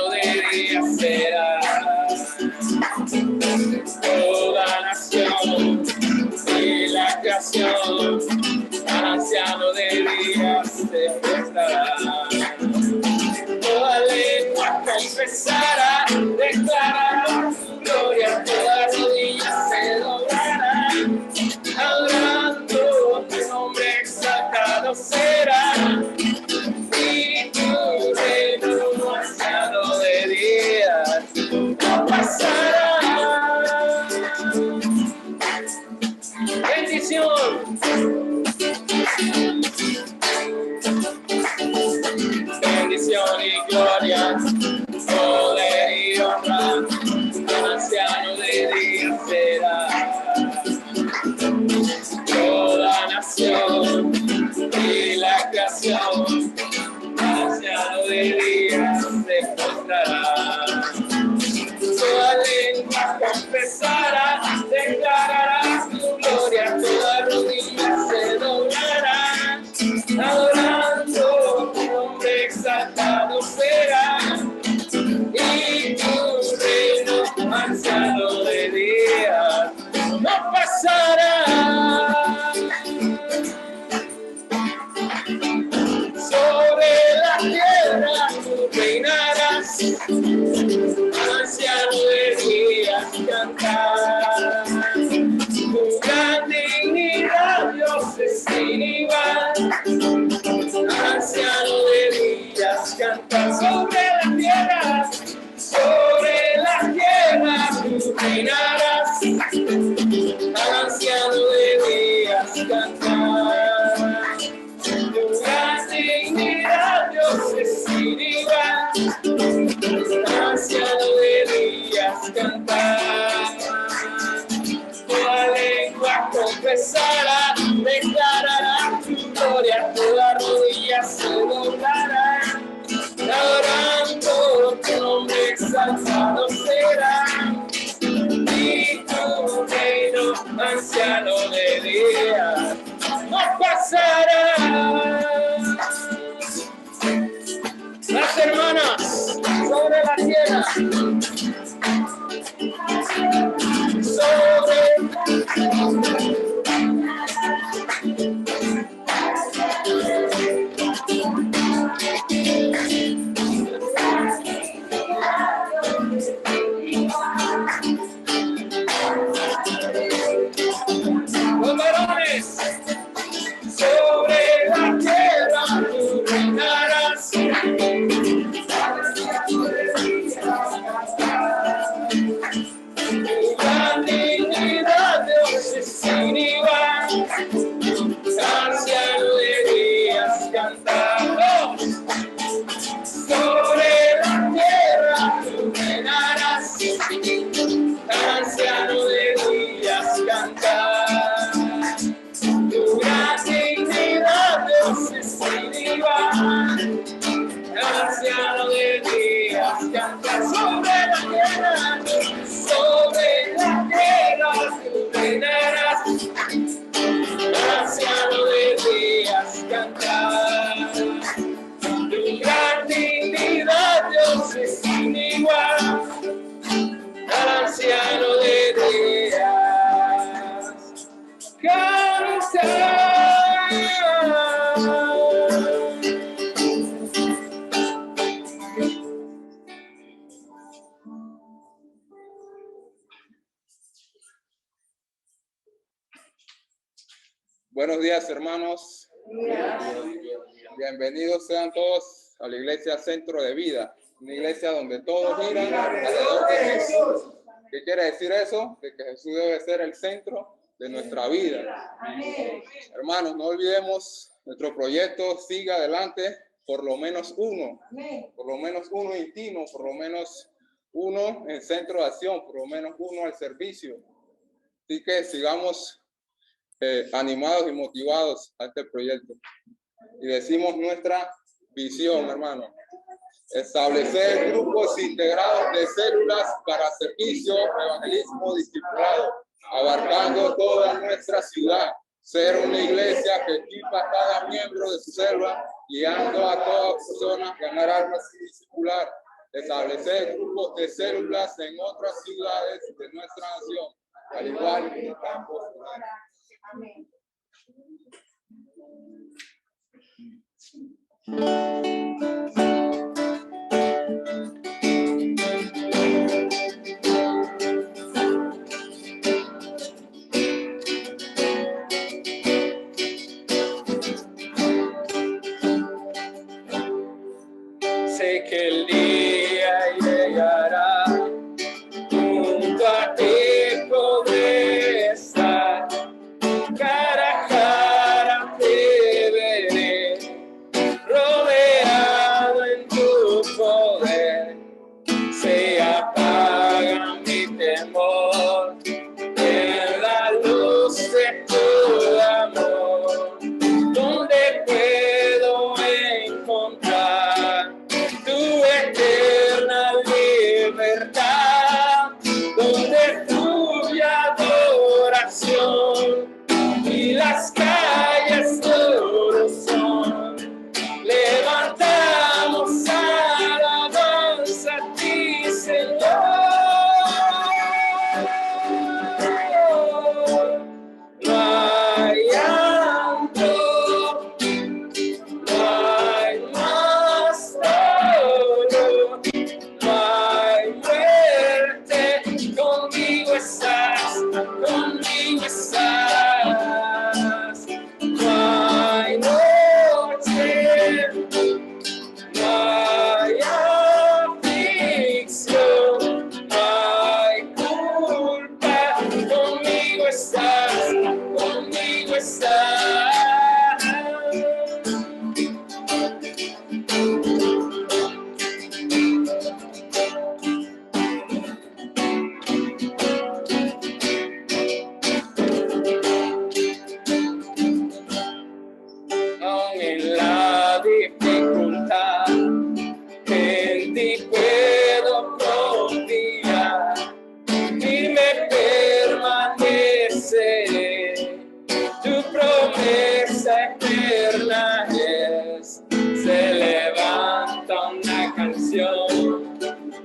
anciano de día será. Toda nación y la creación, al anciano de día se mostrará. Toda lengua confesará, declarará su gloria, toda rodilla se doblará, adorando tu nombre exaltado será. Y tu reino anciano de días no pasará. Bendición. Bendición y gloria, poder y honra, al anciano de día será. Toda nación y la creación, al anciano de día se postrará. Toda lengua confesará, declarará su gloria, toda rodilla se doblará, adorando tu nombre exaltado será. Y tu reino anciano de día no pasará. Sobre la tierra tú reinarás, anciano de días cantar. Tu gran dignidad, Dios es sin igual, anciano de días cantar. Sobre la tierra tú reinarás, al anciano de días cantar. Tu gran dignidad, Dios es sin igual, anciano de días cantar. Toda lengua confesará, declarará tu gloria, toda rodilla se doblará, adorando tu nombre exaltado será. Y tu reino anciano de días no pasará. Las hermanas sobre la tierra, los varones sobre la tierra tú reinarás. Tu gran dignidad, Dios es sin igual, anciano de días cantando. Sobre la tierra tú reinarás, anciano de días cantar. Tu gran dignidad, Dios es sin igual, anciano de días cantar. Sobre la tierra tú reinarás, anciano de días cantar. Tu gran dignidad, Dios es sin igual, al anciano de días cantar. Buenos días, hermanos. Bienvenidos sean todos a la Iglesia Centro de Vida, una iglesia donde todos giran alrededor de Jesús. ¿Qué quiere decir eso? De que Jesús debe ser el centro de nuestra vida. Hermanos, no olvidemos, nuestro proyecto sigue adelante, por lo menos uno íntimo, por lo menos uno en centro de acción, por lo menos uno al servicio. Así que sigamos animados y motivados a este proyecto. Y decimos nuestra visión, hermano: establecer grupos integrados de células para servicio, evangelismo, discipulado, abarcando toda nuestra ciudad. Ser una iglesia que equipa a cada miembro de su célula, guiando a toda persona a ganar almas y discipular. establecer grupos de células en otras ciudades de nuestra nación, al igual que en campos. Amén. Sé que el día llegará, junto a ti podré estar, cara a cara te veré, rodeado en tu poder. Se apaga mi temor en la luz de tu amor, donde puedo encontrar tu eterna libertad, donde fluye adoración y las calles solo son. Levantamos alabanza a ti, Señor. No hay llanto, no hay más dolor, no hay muerte. Conmigo estás, conmigo estás. No hay noche, no hay aflicción, no hay culpa. Conmigo estás, conmigo estás. Aún en la dificultad, en ti puedo confiar y me permaneceré. Tu promesa eterna es. Se levanta una canción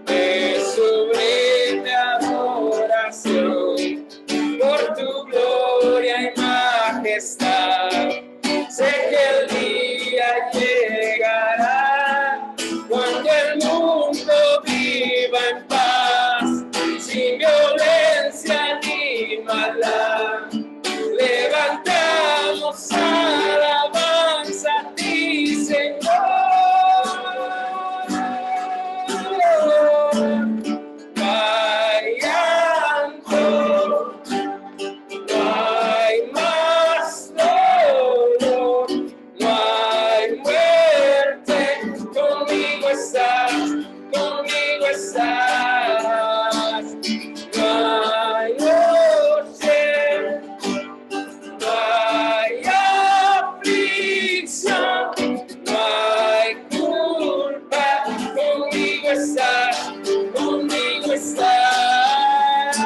de sublime adoración por tu gloria y majestad. Sé que el día llegará cuando el mundo viva en paz, sin violencia ni maldad. Levantamos alabanza a ti, Señor. No hay llanto, no hay más dolor, no hay muerte. Conmigo estás, conmigo estás. No hay noche, no hay aflicción, no hay culpa. Conmigo estás, conmigo estás.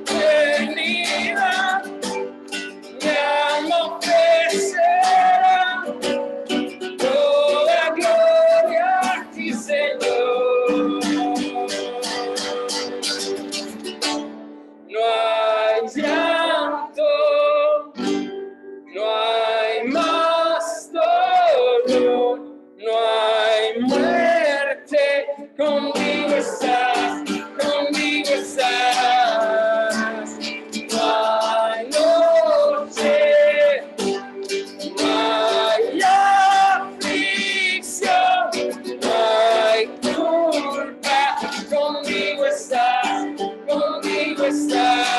Venida, ya no crecerá toda gloria a ti, Señor. No hay llanto, no hay más dolor, no hay muerte. Conmigo estás, conmigo estás. No hay noche, no hay aflicción, no hay culpa. Conmigo estás, conmigo estás.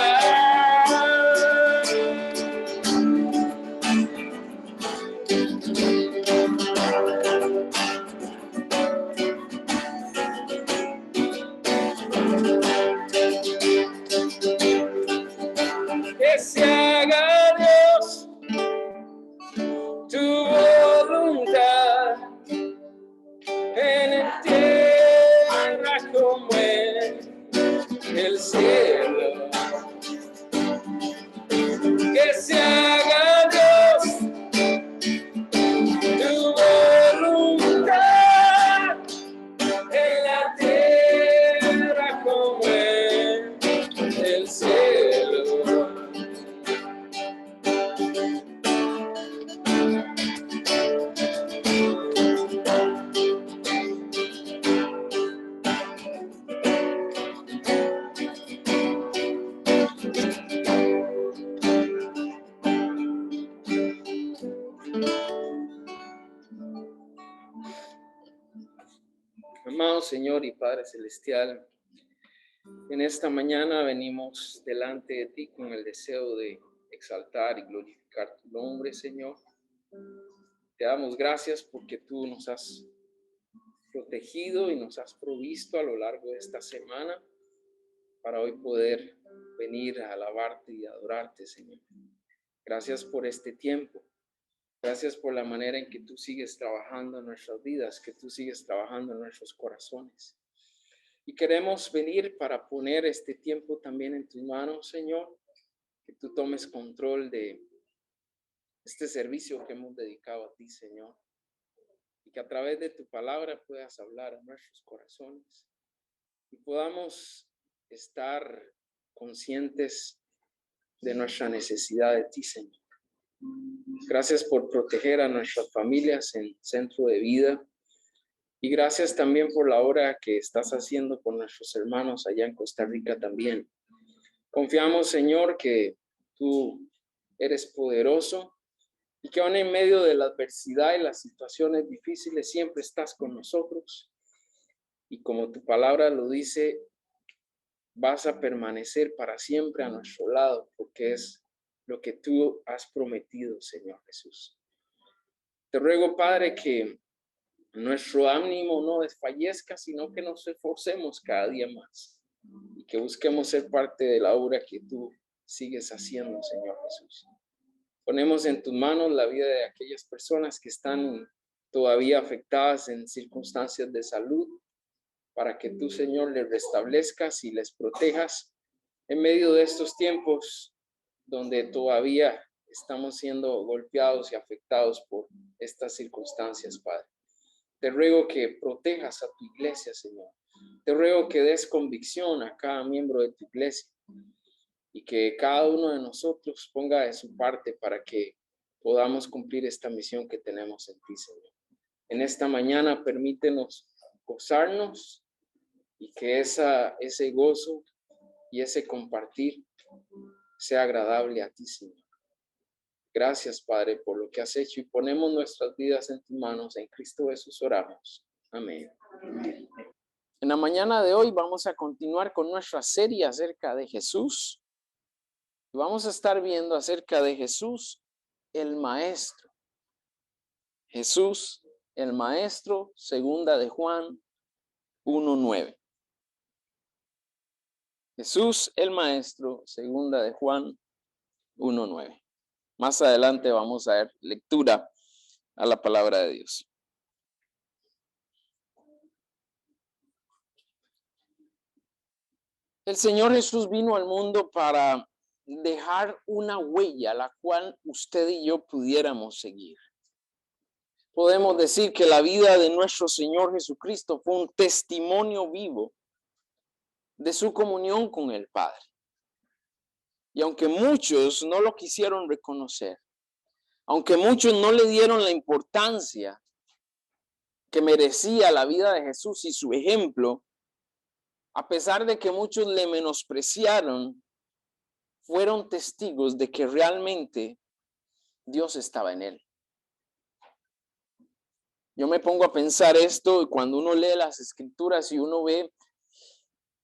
Amado Señor y Padre Celestial, en esta mañana venimos delante de ti con el deseo de exaltar y glorificar tu nombre, Señor. Te damos gracias porque tú nos has protegido y nos has provisto a lo largo de esta semana para hoy poder venir a alabarte y adorarte, Señor. Gracias por este tiempo. Gracias por la manera en que tú sigues trabajando en nuestras vidas, que tú sigues trabajando en nuestros corazones. Y queremos venir para poner este tiempo también en tus manos, Señor, que tú tomes control de este servicio que hemos dedicado a ti, Señor, y que a través de tu palabra puedas hablar a nuestros corazones y podamos estar conscientes de nuestra necesidad de ti, Señor. Gracias por proteger a nuestras familias en Centro de Vida. Y gracias también por la obra que estás haciendo con nuestros hermanos allá en Costa Rica también. Confiamos, Señor, que tú eres poderoso y que aún en medio de la adversidad y las situaciones difíciles siempre estás con nosotros. Y como tu palabra lo dice, vas a permanecer para siempre a nuestro lado, porque es lo que tú has prometido, Señor Jesús. Te ruego, Padre, que nuestro ánimo no desfallezca, sino que nos esforcemos cada día más y que busquemos ser parte de la obra que tú sigues haciendo, Señor Jesús. Ponemos en tus manos la vida de aquellas personas que están todavía afectadas en circunstancias de salud, para que tú, Señor, les restablezcas y les protejas en medio de estos tiempos donde todavía estamos siendo golpeados y afectados por estas circunstancias, Padre. Te ruego que protejas a tu iglesia, Señor. Te ruego que des convicción a cada miembro de tu iglesia y que cada uno de nosotros ponga de su parte para que podamos cumplir esta misión que tenemos en ti, Señor. En esta mañana permítenos gozarnos y que ese gozo y ese compartir sea agradable a ti, Señor. Gracias, Padre, por lo que has hecho y ponemos nuestras vidas en tus manos. En Cristo Jesús oramos. Amén. Amén. En la mañana de hoy vamos a continuar con nuestra serie acerca de Jesús. Y vamos a estar viendo acerca de Jesús, el Maestro. Jesús, el Maestro, segunda de Juan 1:9. Jesús, el Maestro, segunda de Juan 1:9. Más adelante vamos a ver lectura a la palabra de Dios. El Señor Jesús vino al mundo para dejar una huella, la cual usted y yo pudiéramos seguir. Podemos decir que la vida de nuestro Señor Jesucristo fue un testimonio vivo de su comunión con el Padre. Y aunque muchos no lo quisieron reconocer, aunque muchos no le dieron la importancia que merecía la vida de Jesús y su ejemplo, a pesar de que muchos le menospreciaron, fueron testigos de que realmente Dios estaba en él. Yo me pongo a pensar esto cuando uno lee las escrituras y uno ve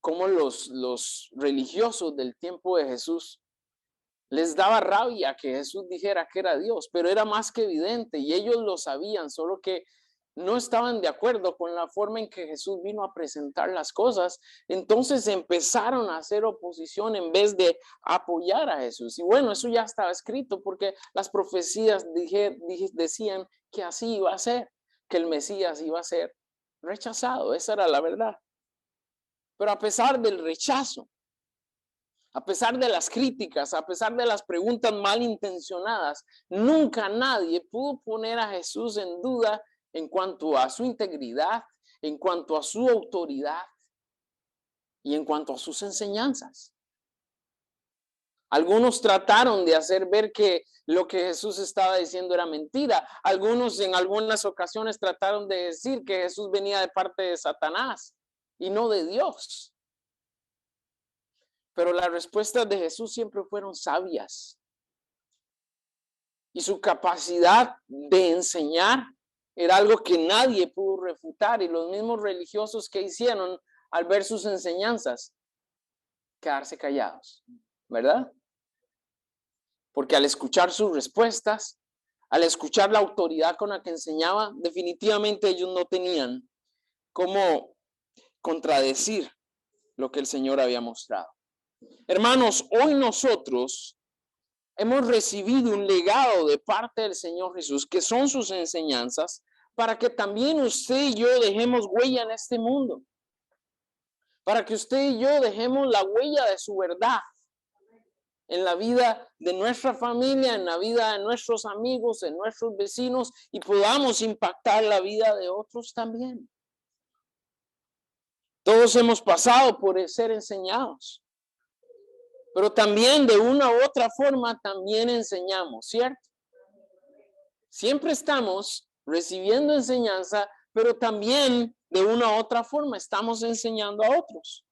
cómo los religiosos del tiempo de Jesús les daba rabia que Jesús dijera que era Dios, pero era más que evidente y ellos lo sabían, solo que no estaban de acuerdo con la forma en que Jesús vino a presentar las cosas. Entonces empezaron a hacer oposición en vez de apoyar a Jesús. Y bueno, eso ya estaba escrito porque las profecías decían que así iba a ser, que el Mesías iba a ser rechazado. Esa era la verdad. Pero a pesar del rechazo, a pesar de las críticas, a pesar de las preguntas malintencionadas, nunca nadie pudo poner a Jesús en duda en cuanto a su integridad, en cuanto a su autoridad y en cuanto a sus enseñanzas. Algunos trataron de hacer ver que lo que Jesús estaba diciendo era mentira. Algunos en algunas ocasiones trataron de decir que Jesús venía de parte de Satanás y no de Dios. Pero las respuestas de Jesús siempre fueron sabias. Y su capacidad de enseñar Era algo que nadie pudo refutar, y los mismos religiosos que hicieron al ver sus enseñanzas, quedarse callados, ¿verdad? Porque al escuchar sus respuestas, al escuchar la autoridad con la que enseñaba, definitivamente ellos no tenían cómo contradecir lo que el Señor había mostrado. Hermanos, hoy nosotros hemos recibido un legado de parte del Señor Jesús, que son sus enseñanzas, para que también usted y yo dejemos huella en este mundo, para que usted y yo dejemos la huella de su verdad en la vida de nuestra familia, en la vida de nuestros amigos, en nuestros vecinos, y podamos impactar la vida de otros también. Todos hemos pasado por ser enseñados, pero también de una u otra forma también enseñamos, ¿cierto? Siempre estamos recibiendo enseñanza, pero también de una u otra forma estamos enseñando a otros.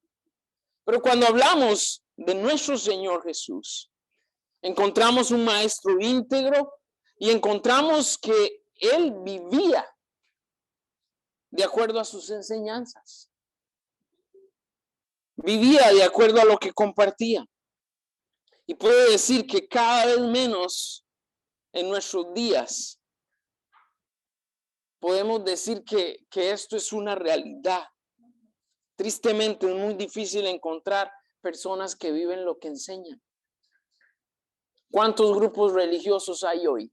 Pero cuando hablamos de nuestro Señor Jesús, encontramos un maestro íntegro y encontramos que Él vivía de acuerdo a sus enseñanzas. Vivía de acuerdo a lo que compartía. Y puedo decir que cada vez menos en nuestros días podemos decir que esto es una realidad. Tristemente es muy difícil encontrar personas que viven lo que enseñan. ¿Cuántos grupos religiosos hay hoy?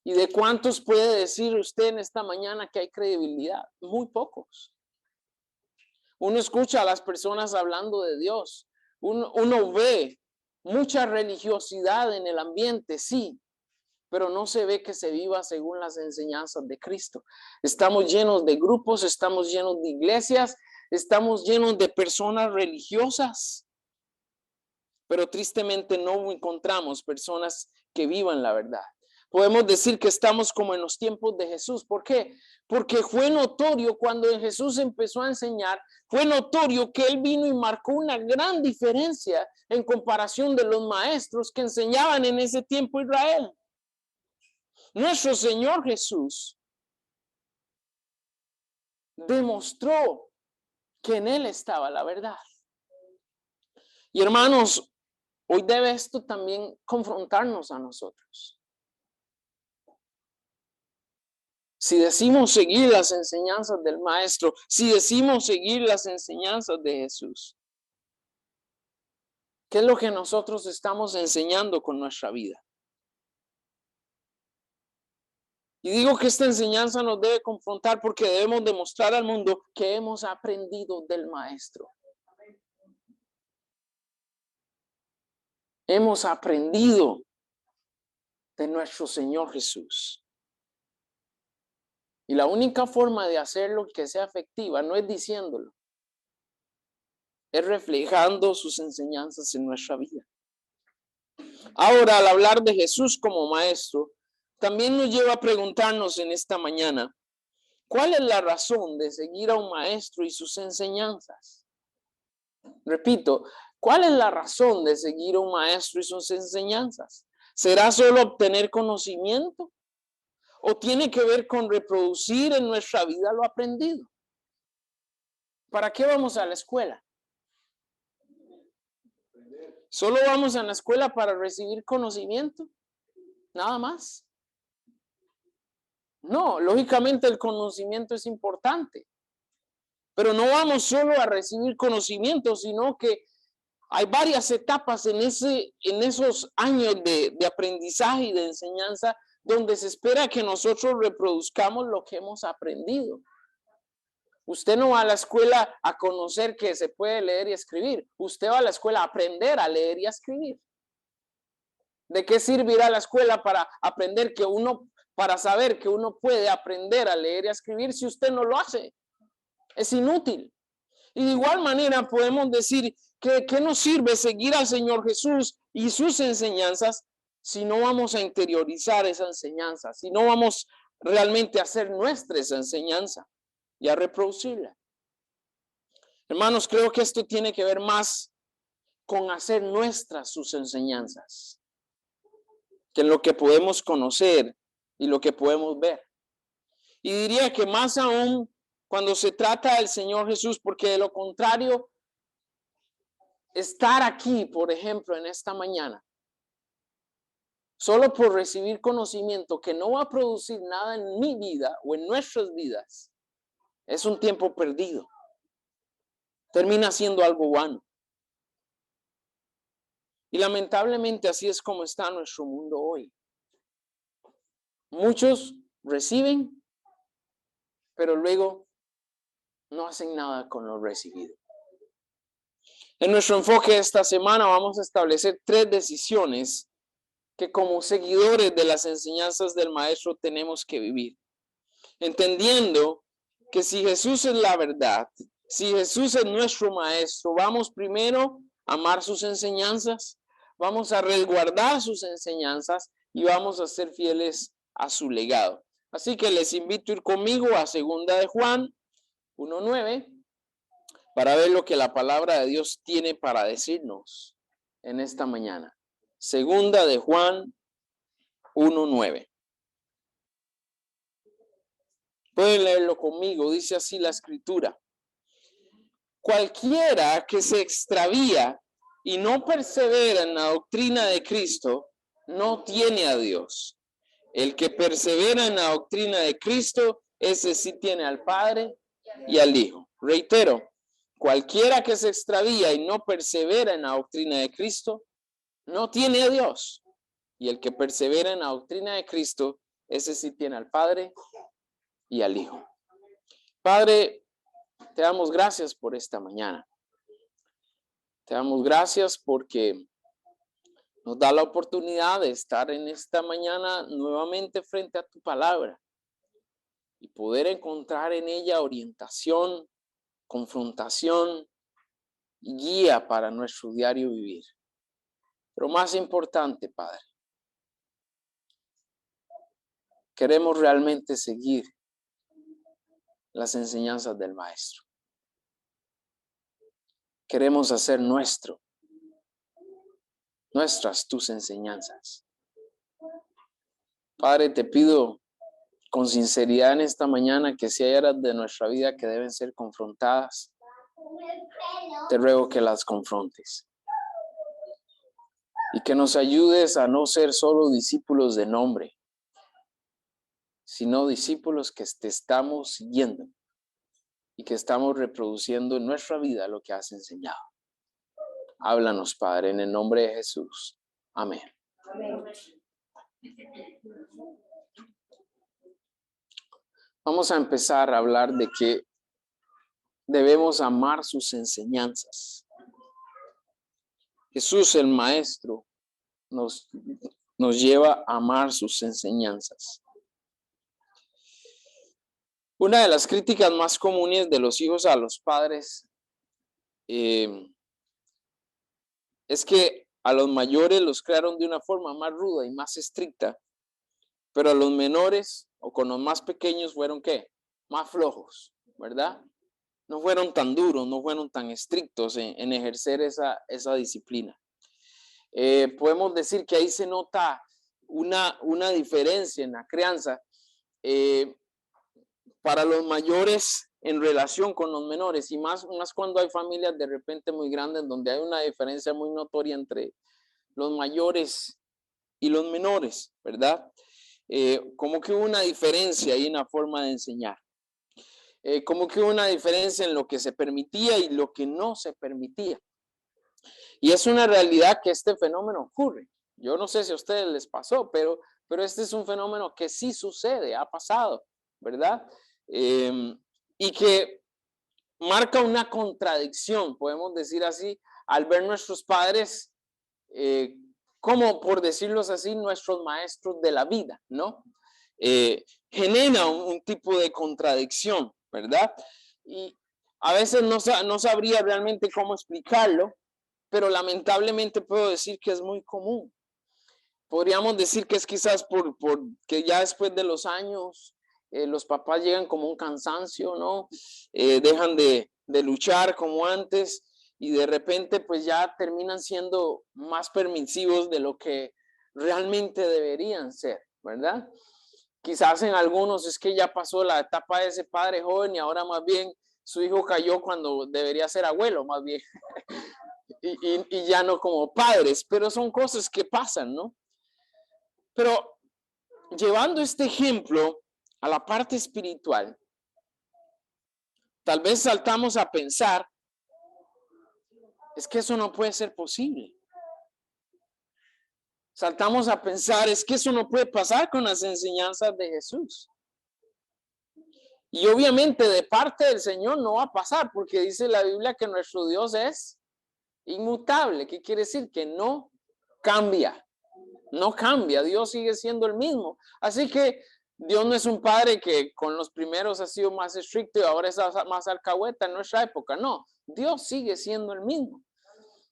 ¿Y de cuántos puede decir usted en esta mañana que hay credibilidad? Muy pocos. Uno escucha a las personas hablando de Dios. Uno ve mucha religiosidad en el ambiente, sí, pero no se ve que se viva según las enseñanzas de Cristo. Estamos llenos de grupos, estamos llenos de iglesias, estamos llenos de personas religiosas, pero tristemente no encontramos personas que vivan la verdad. Podemos decir que estamos como en los tiempos de Jesús. ¿Por qué? Porque fue notorio cuando Jesús empezó a enseñar, fue notorio que Él vino y marcó una gran diferencia en comparación de los maestros que enseñaban en ese tiempo Israel. Nuestro Señor Jesús demostró que en Él estaba la verdad. Y hermanos, hoy debe esto también confrontarnos a nosotros. Si decimos seguir las enseñanzas del Maestro, si decimos seguir las enseñanzas de Jesús, ¿qué es lo que nosotros estamos enseñando con nuestra vida? Y digo que esta enseñanza nos debe confrontar porque debemos demostrar al mundo que hemos aprendido del Maestro. Hemos aprendido de nuestro Señor Jesús. Y la única forma de hacerlo que sea efectiva no es diciéndolo, es reflejando sus enseñanzas en nuestra vida. Ahora, al hablar de Jesús como maestro, también nos lleva a preguntarnos en esta mañana, ¿cuál es la razón de seguir a un maestro y sus enseñanzas? Repito, ¿cuál es la razón de seguir a un maestro y sus enseñanzas? ¿Será solo obtener conocimiento? ¿O tiene que ver con reproducir en nuestra vida lo aprendido? ¿Para qué vamos a la escuela? ¿Solo vamos a la escuela para recibir conocimiento? Nada más. No, lógicamente el conocimiento es importante, pero no vamos solo a recibir conocimiento, sino que hay varias etapas en esos años de aprendizaje y de enseñanza donde se espera que nosotros reproduzcamos lo que hemos aprendido. Usted no va a la escuela a conocer que se puede leer y escribir. Usted va a la escuela a aprender a leer y a escribir. ¿De qué sirve ir a la escuela para aprender para saber que uno puede aprender a leer y a escribir si usted no lo hace? Es inútil. Y de igual manera podemos decir que nos sirve seguir al Señor Jesús y sus enseñanzas si no vamos a interiorizar esa enseñanza, si no vamos realmente a hacer nuestra esa enseñanza y a reproducirla. Hermanos, creo que esto tiene que ver más con hacer nuestras sus enseñanzas que en lo que podemos conocer y lo que podemos ver. Y diría que más aún cuando se trata del Señor Jesús, porque de lo contrario, estar aquí, por ejemplo, en esta mañana, solo por recibir conocimiento que no va a producir nada en mi vida o en nuestras vidas, es un tiempo perdido. Termina siendo algo vano. Y lamentablemente así es como está nuestro mundo hoy. Muchos reciben, pero luego no hacen nada con lo recibido. En nuestro enfoque esta semana vamos a establecer 3 decisiones que como seguidores de las enseñanzas del Maestro tenemos que vivir. Entendiendo que si Jesús es la verdad, si Jesús es nuestro Maestro, vamos primero a amar sus enseñanzas, vamos a resguardar sus enseñanzas y vamos a ser fieles a su legado. Así que les invito a ir conmigo a 2 de Juan 1:9 para ver lo que la palabra de Dios tiene para decirnos en esta mañana. 2 de Juan 1:9. Pueden leerlo conmigo, dice así la escritura. Cualquiera que se extravía y no persevera en la doctrina de Cristo, no tiene a Dios. El que persevera en la doctrina de Cristo, ese sí tiene al Padre y al Hijo. Reitero, cualquiera que se extravía y no persevera en la doctrina de Cristo, no tiene a Dios. Y el que persevera en la doctrina de Cristo, ese sí tiene al Padre y al Hijo. Padre, te damos gracias por esta mañana. Te damos gracias porque nos da la oportunidad de estar en esta mañana nuevamente frente a tu palabra y poder encontrar en ella orientación, confrontación y guía para nuestro diario vivir. Pero más importante, Padre, queremos realmente seguir las enseñanzas del Maestro. Queremos hacer nuestras tus enseñanzas. Padre, te pido con sinceridad en esta mañana que si hay áreas de nuestra vida que deben ser confrontadas, te ruego que las confrontes y que nos ayudes a no ser solo discípulos de nombre, sino discípulos que te estamos siguiendo y que estamos reproduciendo en nuestra vida lo que has enseñado. Háblanos, Padre, en el nombre de Jesús. Amén. Amén. Vamos a empezar a hablar de que debemos amar sus enseñanzas. Jesús, el Maestro, nos lleva a amar sus enseñanzas. Una de las críticas más comunes de los hijos a los padres es que a los mayores los crearon de una forma más ruda y más estricta, pero a los menores o con los más pequeños fueron ¿qué? Más flojos, ¿verdad? No fueron tan duros, no fueron tan estrictos en ejercer esa disciplina. Podemos decir que ahí se nota una diferencia en la crianza para los mayores en relación con los menores, y más cuando hay familias de repente muy grandes donde hay una diferencia muy notoria entre los mayores y los menores, ¿verdad? Como que hubo una diferencia ahí en la forma de enseñar. Como que hubo una diferencia en lo que se permitía y lo que no se permitía. Y es una realidad que este fenómeno ocurre. Yo no sé si a ustedes les pasó, pero este es un fenómeno que sí sucede, ha pasado, ¿verdad? Y que marca una contradicción, podemos decir así, al ver nuestros padres como, por decirlo así, nuestros maestros de la vida, ¿no? Genera un tipo de contradicción, ¿verdad? Y a veces no sabría realmente cómo explicarlo, pero lamentablemente puedo decir que es muy común. Podríamos decir que es quizás porque ya después de los años los papás llegan como un cansancio, ¿no? Dejan de luchar como antes y de repente pues ya terminan siendo más permisivos de lo que realmente deberían ser, ¿verdad? Quizás en algunos es que ya pasó la etapa de ese padre joven y ahora más bien su hijo cayó cuando debería ser abuelo, más bien. y ya no como padres, pero son cosas que pasan, ¿no? Pero llevando este ejemplo a la parte espiritual, tal vez saltamos a pensar, es que eso no puede ser posible. Saltamos a pensar, es que eso no puede pasar con las enseñanzas de Jesús. Y obviamente de parte del Señor no va a pasar, porque dice la Biblia que nuestro Dios es inmutable. ¿Qué quiere decir? Que no cambia. No cambia, Dios sigue siendo el mismo. Así que Dios no es un padre que con los primeros ha sido más estricto y ahora es más alcahueta en nuestra época. No, Dios sigue siendo el mismo.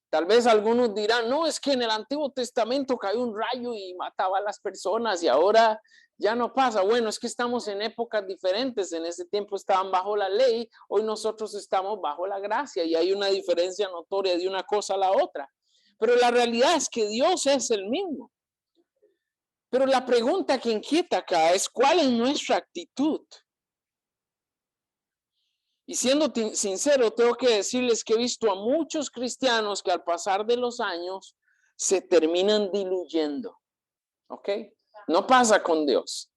Tal vez algunos dirán, no, es que en el Antiguo Testamento cayó un rayo y mataba a las personas y ahora ya no pasa. Bueno, es que estamos en épocas diferentes. En ese tiempo estaban bajo la ley, hoy nosotros estamos bajo la gracia y hay una diferencia notoria de una cosa a la otra. Pero la realidad es que Dios es el mismo. Pero la pregunta que inquieta acá es, ¿cuál es nuestra actitud? Y siendo sincero, tengo que decirles que he visto a muchos cristianos que al pasar de los años se terminan diluyendo. ¿Ok? No pasa con Dios,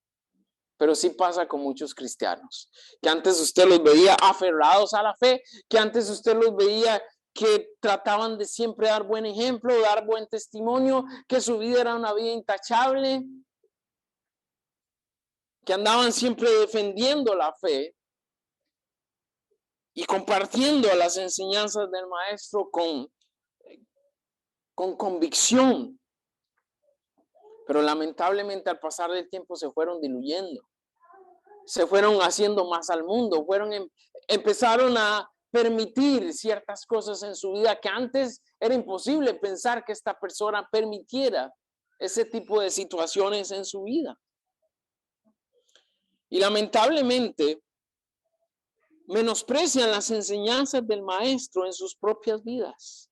pero sí pasa con muchos cristianos. Que antes usted los veía aferrados a la fe, que antes usted los veía que trataban de siempre dar buen ejemplo, dar buen testimonio, que su vida era una vida intachable, que andaban siempre defendiendo la fe y compartiendo las enseñanzas del maestro con convicción. Pero lamentablemente al pasar del tiempo se fueron diluyendo. Se fueron haciendo más al mundo. Empezaron a permitir ciertas cosas en su vida que antes era imposible pensar que esta persona permitiera ese tipo de situaciones en su vida. Y lamentablemente menosprecian las enseñanzas del maestro en sus propias vidas.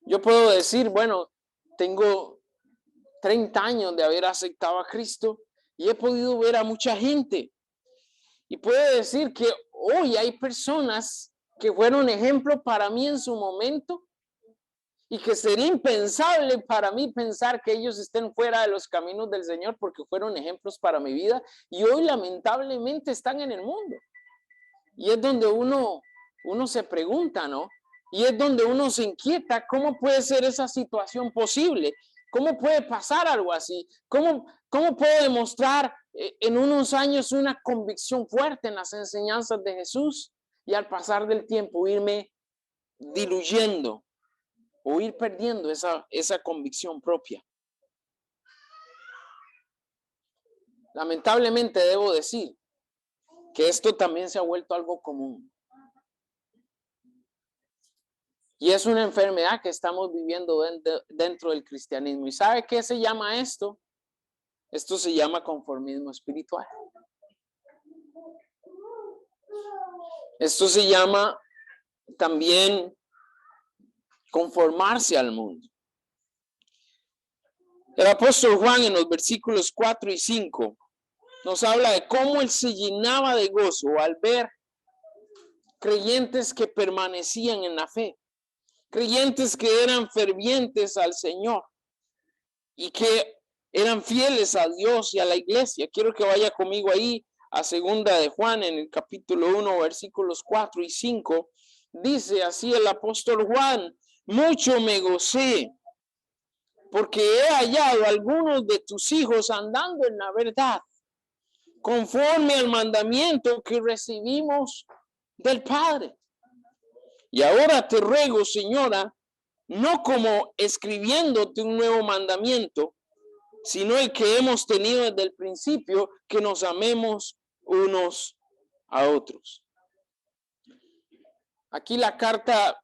Yo puedo decir, bueno, tengo 30 años de haber aceptado a Cristo y he podido ver a mucha gente. Y puedo decir que hoy hay personas que fueron ejemplo para mí en su momento y que sería impensable para mí pensar que ellos estén fuera de los caminos del Señor porque fueron ejemplos para mi vida y hoy lamentablemente están en el mundo. Y es donde uno se pregunta, ¿no? Y es donde uno se inquieta, ¿cómo puede ser esa situación posible? ¿Cómo puede pasar algo así? ¿Cómo puedo demostrar en unos años una convicción fuerte en las enseñanzas de Jesús y al pasar del tiempo irme diluyendo o ir perdiendo esa convicción propia? Lamentablemente debo decir que esto también se ha vuelto algo común. Y es una enfermedad que estamos viviendo dentro del cristianismo. ¿Y sabe qué se llama esto? Esto se llama conformismo espiritual. Esto se llama también conformarse al mundo. El apóstol Juan en los versículos 4 y 5 nos habla de cómo él se llenaba de gozo al ver creyentes que permanecían en la fe, creyentes que eran fervientes al Señor y que eran fieles a Dios y a la iglesia. Quiero que vaya conmigo ahí a segunda de Juan en el capítulo 1, versículos 4 y 5. Dice así el apóstol Juan: mucho me gocé porque he hallado a algunos de tus hijos andando en la verdad, conforme al mandamiento que recibimos del Padre. Y ahora te ruego, Señora, no como escribiéndote un nuevo mandamiento, sino el que hemos tenido desde el principio, que nos amemos unos a otros. Aquí la carta,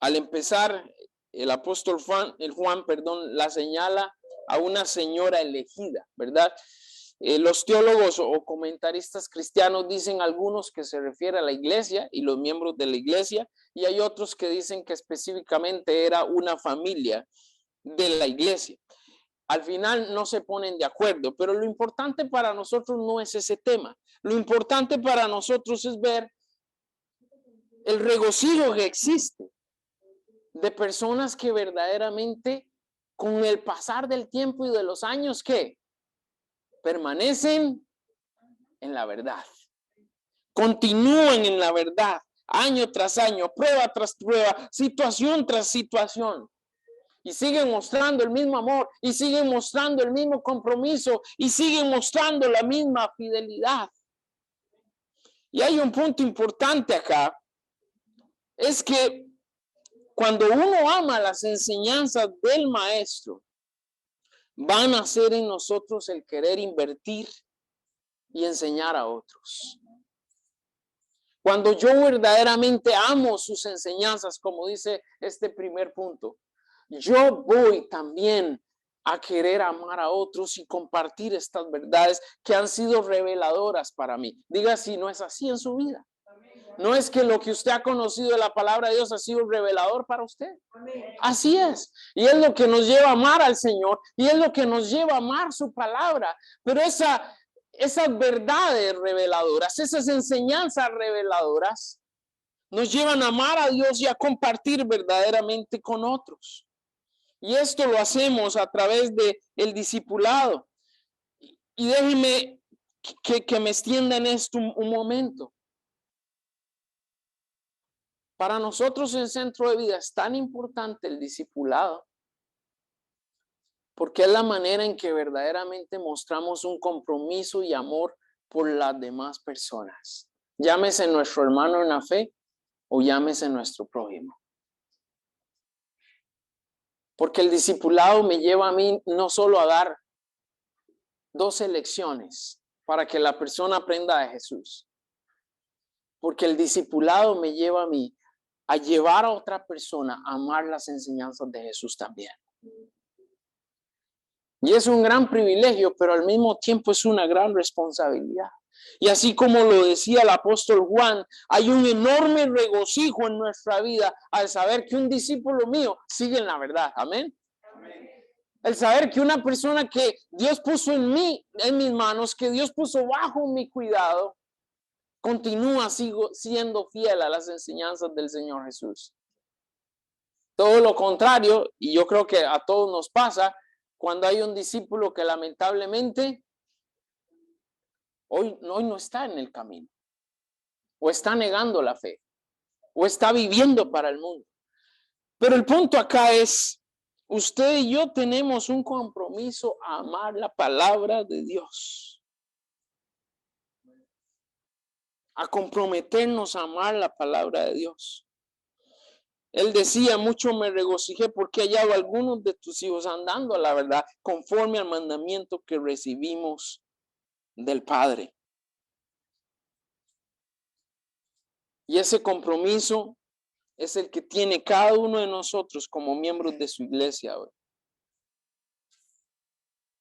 al empezar, el apóstol Juan, la señala a una señora elegida, ¿verdad? Los teólogos o comentaristas cristianos dicen algunos que se refiere a la iglesia y los miembros de la iglesia, y hay otros que dicen que específicamente era una familia de la iglesia. al final no se ponen de acuerdo, pero lo importante para nosotros no es ese tema. Lo importante para nosotros es ver el regocijo que existe de personas que verdaderamente con el pasar del tiempo y de los años que permanecen en la verdad, continúan en la verdad, año tras año, prueba tras prueba, situación tras situación, y siguen mostrando el mismo amor, y siguen mostrando el mismo compromiso, y siguen mostrando la misma fidelidad. Y hay un punto importante acá, es que cuando uno ama las enseñanzas del maestro, van a ser en nosotros el querer invertir y enseñar a otros. Cuando yo verdaderamente amo sus enseñanzas, como dice este primer punto, yo voy también a querer amar a otros y compartir estas verdades que han sido reveladoras para mí. Diga si no es así en su vida. No es que lo que usted ha conocido de la palabra de Dios ha sido revelador para usted. Así es. Y es lo que nos lleva a amar al Señor y es lo que nos lleva a amar su palabra. Pero esas verdades reveladoras, esas enseñanzas reveladoras nos llevan a amar a Dios y a compartir verdaderamente con otros. Y esto lo hacemos a través del discipulado. Y déjeme que me extienda en esto un momento. Para nosotros en Centro de Vida es tan importante el discipulado porque es la manera en que verdaderamente mostramos un compromiso y amor por las demás personas. Llámese nuestro hermano en la fe o llámese nuestro prójimo. Porque el discipulado me lleva a mí no solo a dar 2 lecciones para que la persona aprenda de Jesús. Porque el discipulado me lleva a mí a llevar a otra persona a amar las enseñanzas de Jesús también. Y es un gran privilegio, pero al mismo tiempo es una gran responsabilidad. Y así como lo decía el apóstol Juan, hay un enorme regocijo en nuestra vida al saber que un discípulo mío sigue en la verdad. Amén. El saber que una persona que Dios puso en mí, en mis manos, que Dios puso bajo mi cuidado, continúa siendo fiel a las enseñanzas del Señor Jesús. Todo lo contrario, y yo creo que a todos nos pasa, cuando hay un discípulo que lamentablemente hoy no está en el camino, o está negando la fe, o está viviendo para el mundo. Pero el punto acá es, usted y yo tenemos un compromiso a amar la palabra de Dios, a comprometernos a amar la palabra de Dios. Él decía, mucho me regocijé porque hallaba algunos de tus hijos andando a la verdad, conforme al mandamiento que recibimos del Padre. Y ese compromiso es el que tiene cada uno de nosotros como miembros de su iglesia hoy.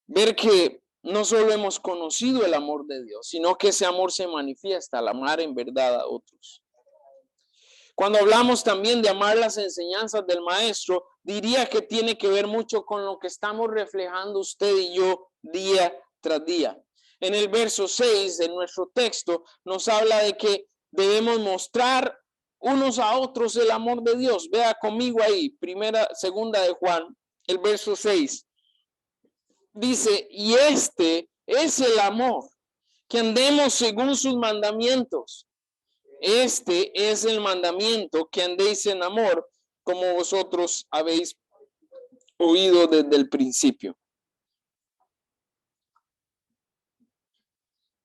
Ver que no solo hemos conocido el amor de Dios, sino que ese amor se manifiesta al amar en verdad a otros. Cuando hablamos también de amar las enseñanzas del maestro, diría que tiene que ver mucho con lo que estamos reflejando usted y yo día tras día. En el verso 6 de nuestro texto nos habla de que debemos mostrar unos a otros el amor de Dios. Vea conmigo ahí, segunda de Juan, el verso 6. Dice, y este es el amor, que andemos según sus mandamientos. Este es el mandamiento, que andéis en amor, como vosotros habéis oído desde el principio.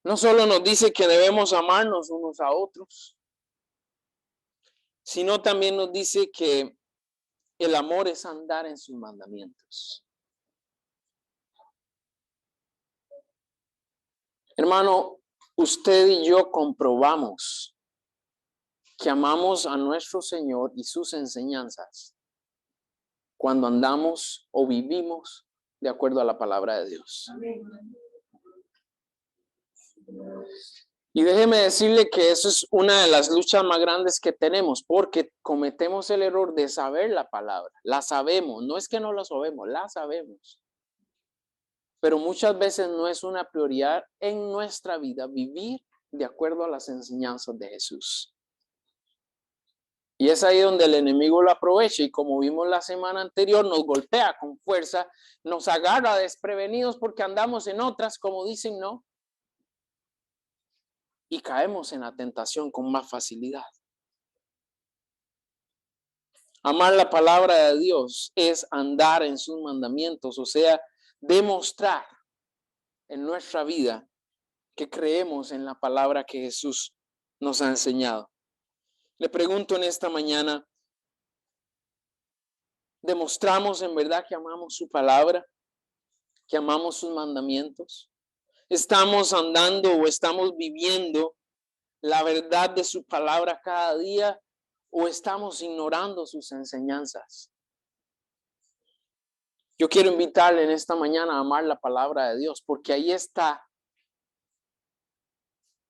No solo nos dice que debemos amarnos unos a otros, sino también nos dice que el amor es andar en sus mandamientos. Hermano, usted y yo comprobamos que amamos a nuestro Señor y sus enseñanzas cuando andamos o vivimos de acuerdo a la palabra de Dios. Amén. Y déjeme decirle que eso es una de las luchas más grandes que tenemos, porque cometemos el error de saber la palabra. La sabemos, no es que no la sabemos, la sabemos. Pero muchas veces no es una prioridad en nuestra vida vivir de acuerdo a las enseñanzas de Jesús. Y es ahí donde el enemigo lo aprovecha y como vimos la semana anterior, nos golpea con fuerza, nos agarra desprevenidos porque andamos en otras, como dicen, ¿no? Y caemos en la tentación con más facilidad. Amar la palabra de Dios es andar en sus mandamientos, o sea, demostrar en nuestra vida que creemos en la palabra que Jesús nos ha enseñado. Le pregunto en esta mañana, ¿demostramos en verdad que amamos su palabra? ¿Que amamos sus mandamientos? ¿Estamos andando o estamos viviendo la verdad de su palabra cada día o estamos ignorando sus enseñanzas? Yo quiero invitarle en esta mañana a amar la palabra de Dios, porque ahí está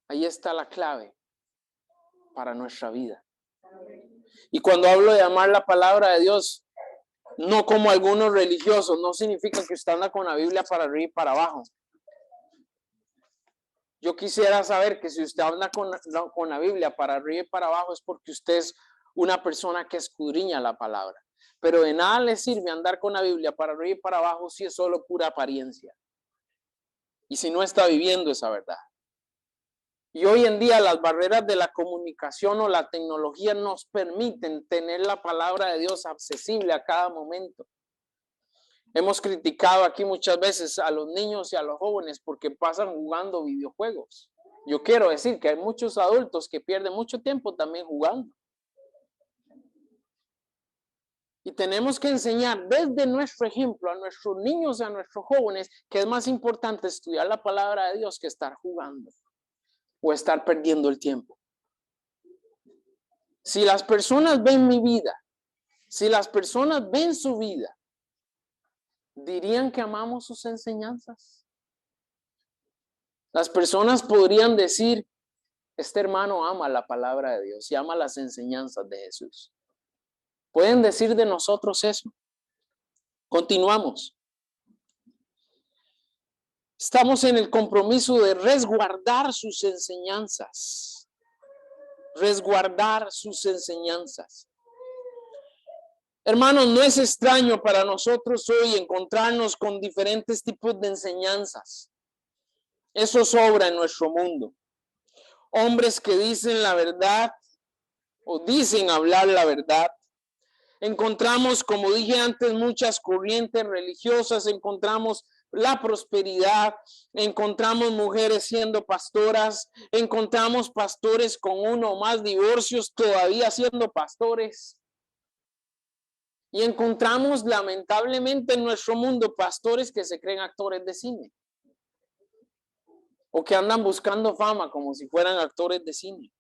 la clave para nuestra vida. Y cuando hablo de amar la palabra de Dios, no como algunos religiosos, no significa que usted anda con la Biblia para arriba y para abajo. Yo quisiera saber que si usted anda con la Biblia para arriba y para abajo es porque usted es una persona que escudriña la palabra. Pero de nada le sirve andar con la Biblia para arriba y para abajo si es solo pura apariencia. Y si no está viviendo esa verdad. Y hoy en día las barreras de la comunicación o la tecnología nos permiten tener la palabra de Dios accesible a cada momento. Hemos criticado aquí muchas veces a los niños y a los jóvenes porque pasan jugando videojuegos. Yo quiero decir que hay muchos adultos que pierden mucho tiempo también jugando. Y tenemos que enseñar desde nuestro ejemplo a nuestros niños y a nuestros jóvenes que es más importante estudiar la palabra de Dios que estar jugando o estar perdiendo el tiempo. Si las personas ven mi vida, si las personas ven su vida, ¿dirían que amamos sus enseñanzas? Las personas podrían decir, este hermano ama la palabra de Dios y ama las enseñanzas de Jesús. ¿Pueden decir de nosotros eso? Continuamos. Estamos en el compromiso de resguardar sus enseñanzas. Resguardar sus enseñanzas. Hermanos, no es extraño para nosotros hoy encontrarnos con diferentes tipos de enseñanzas. Eso sobra en nuestro mundo. Hombres que dicen la verdad o dicen hablar la verdad. Encontramos, como dije antes, muchas corrientes religiosas, encontramos la prosperidad, encontramos mujeres siendo pastoras, encontramos pastores con uno o más divorcios todavía siendo pastores. Y encontramos lamentablemente en nuestro mundo pastores que se creen actores de cine. O que andan buscando fama como si fueran actores de cine.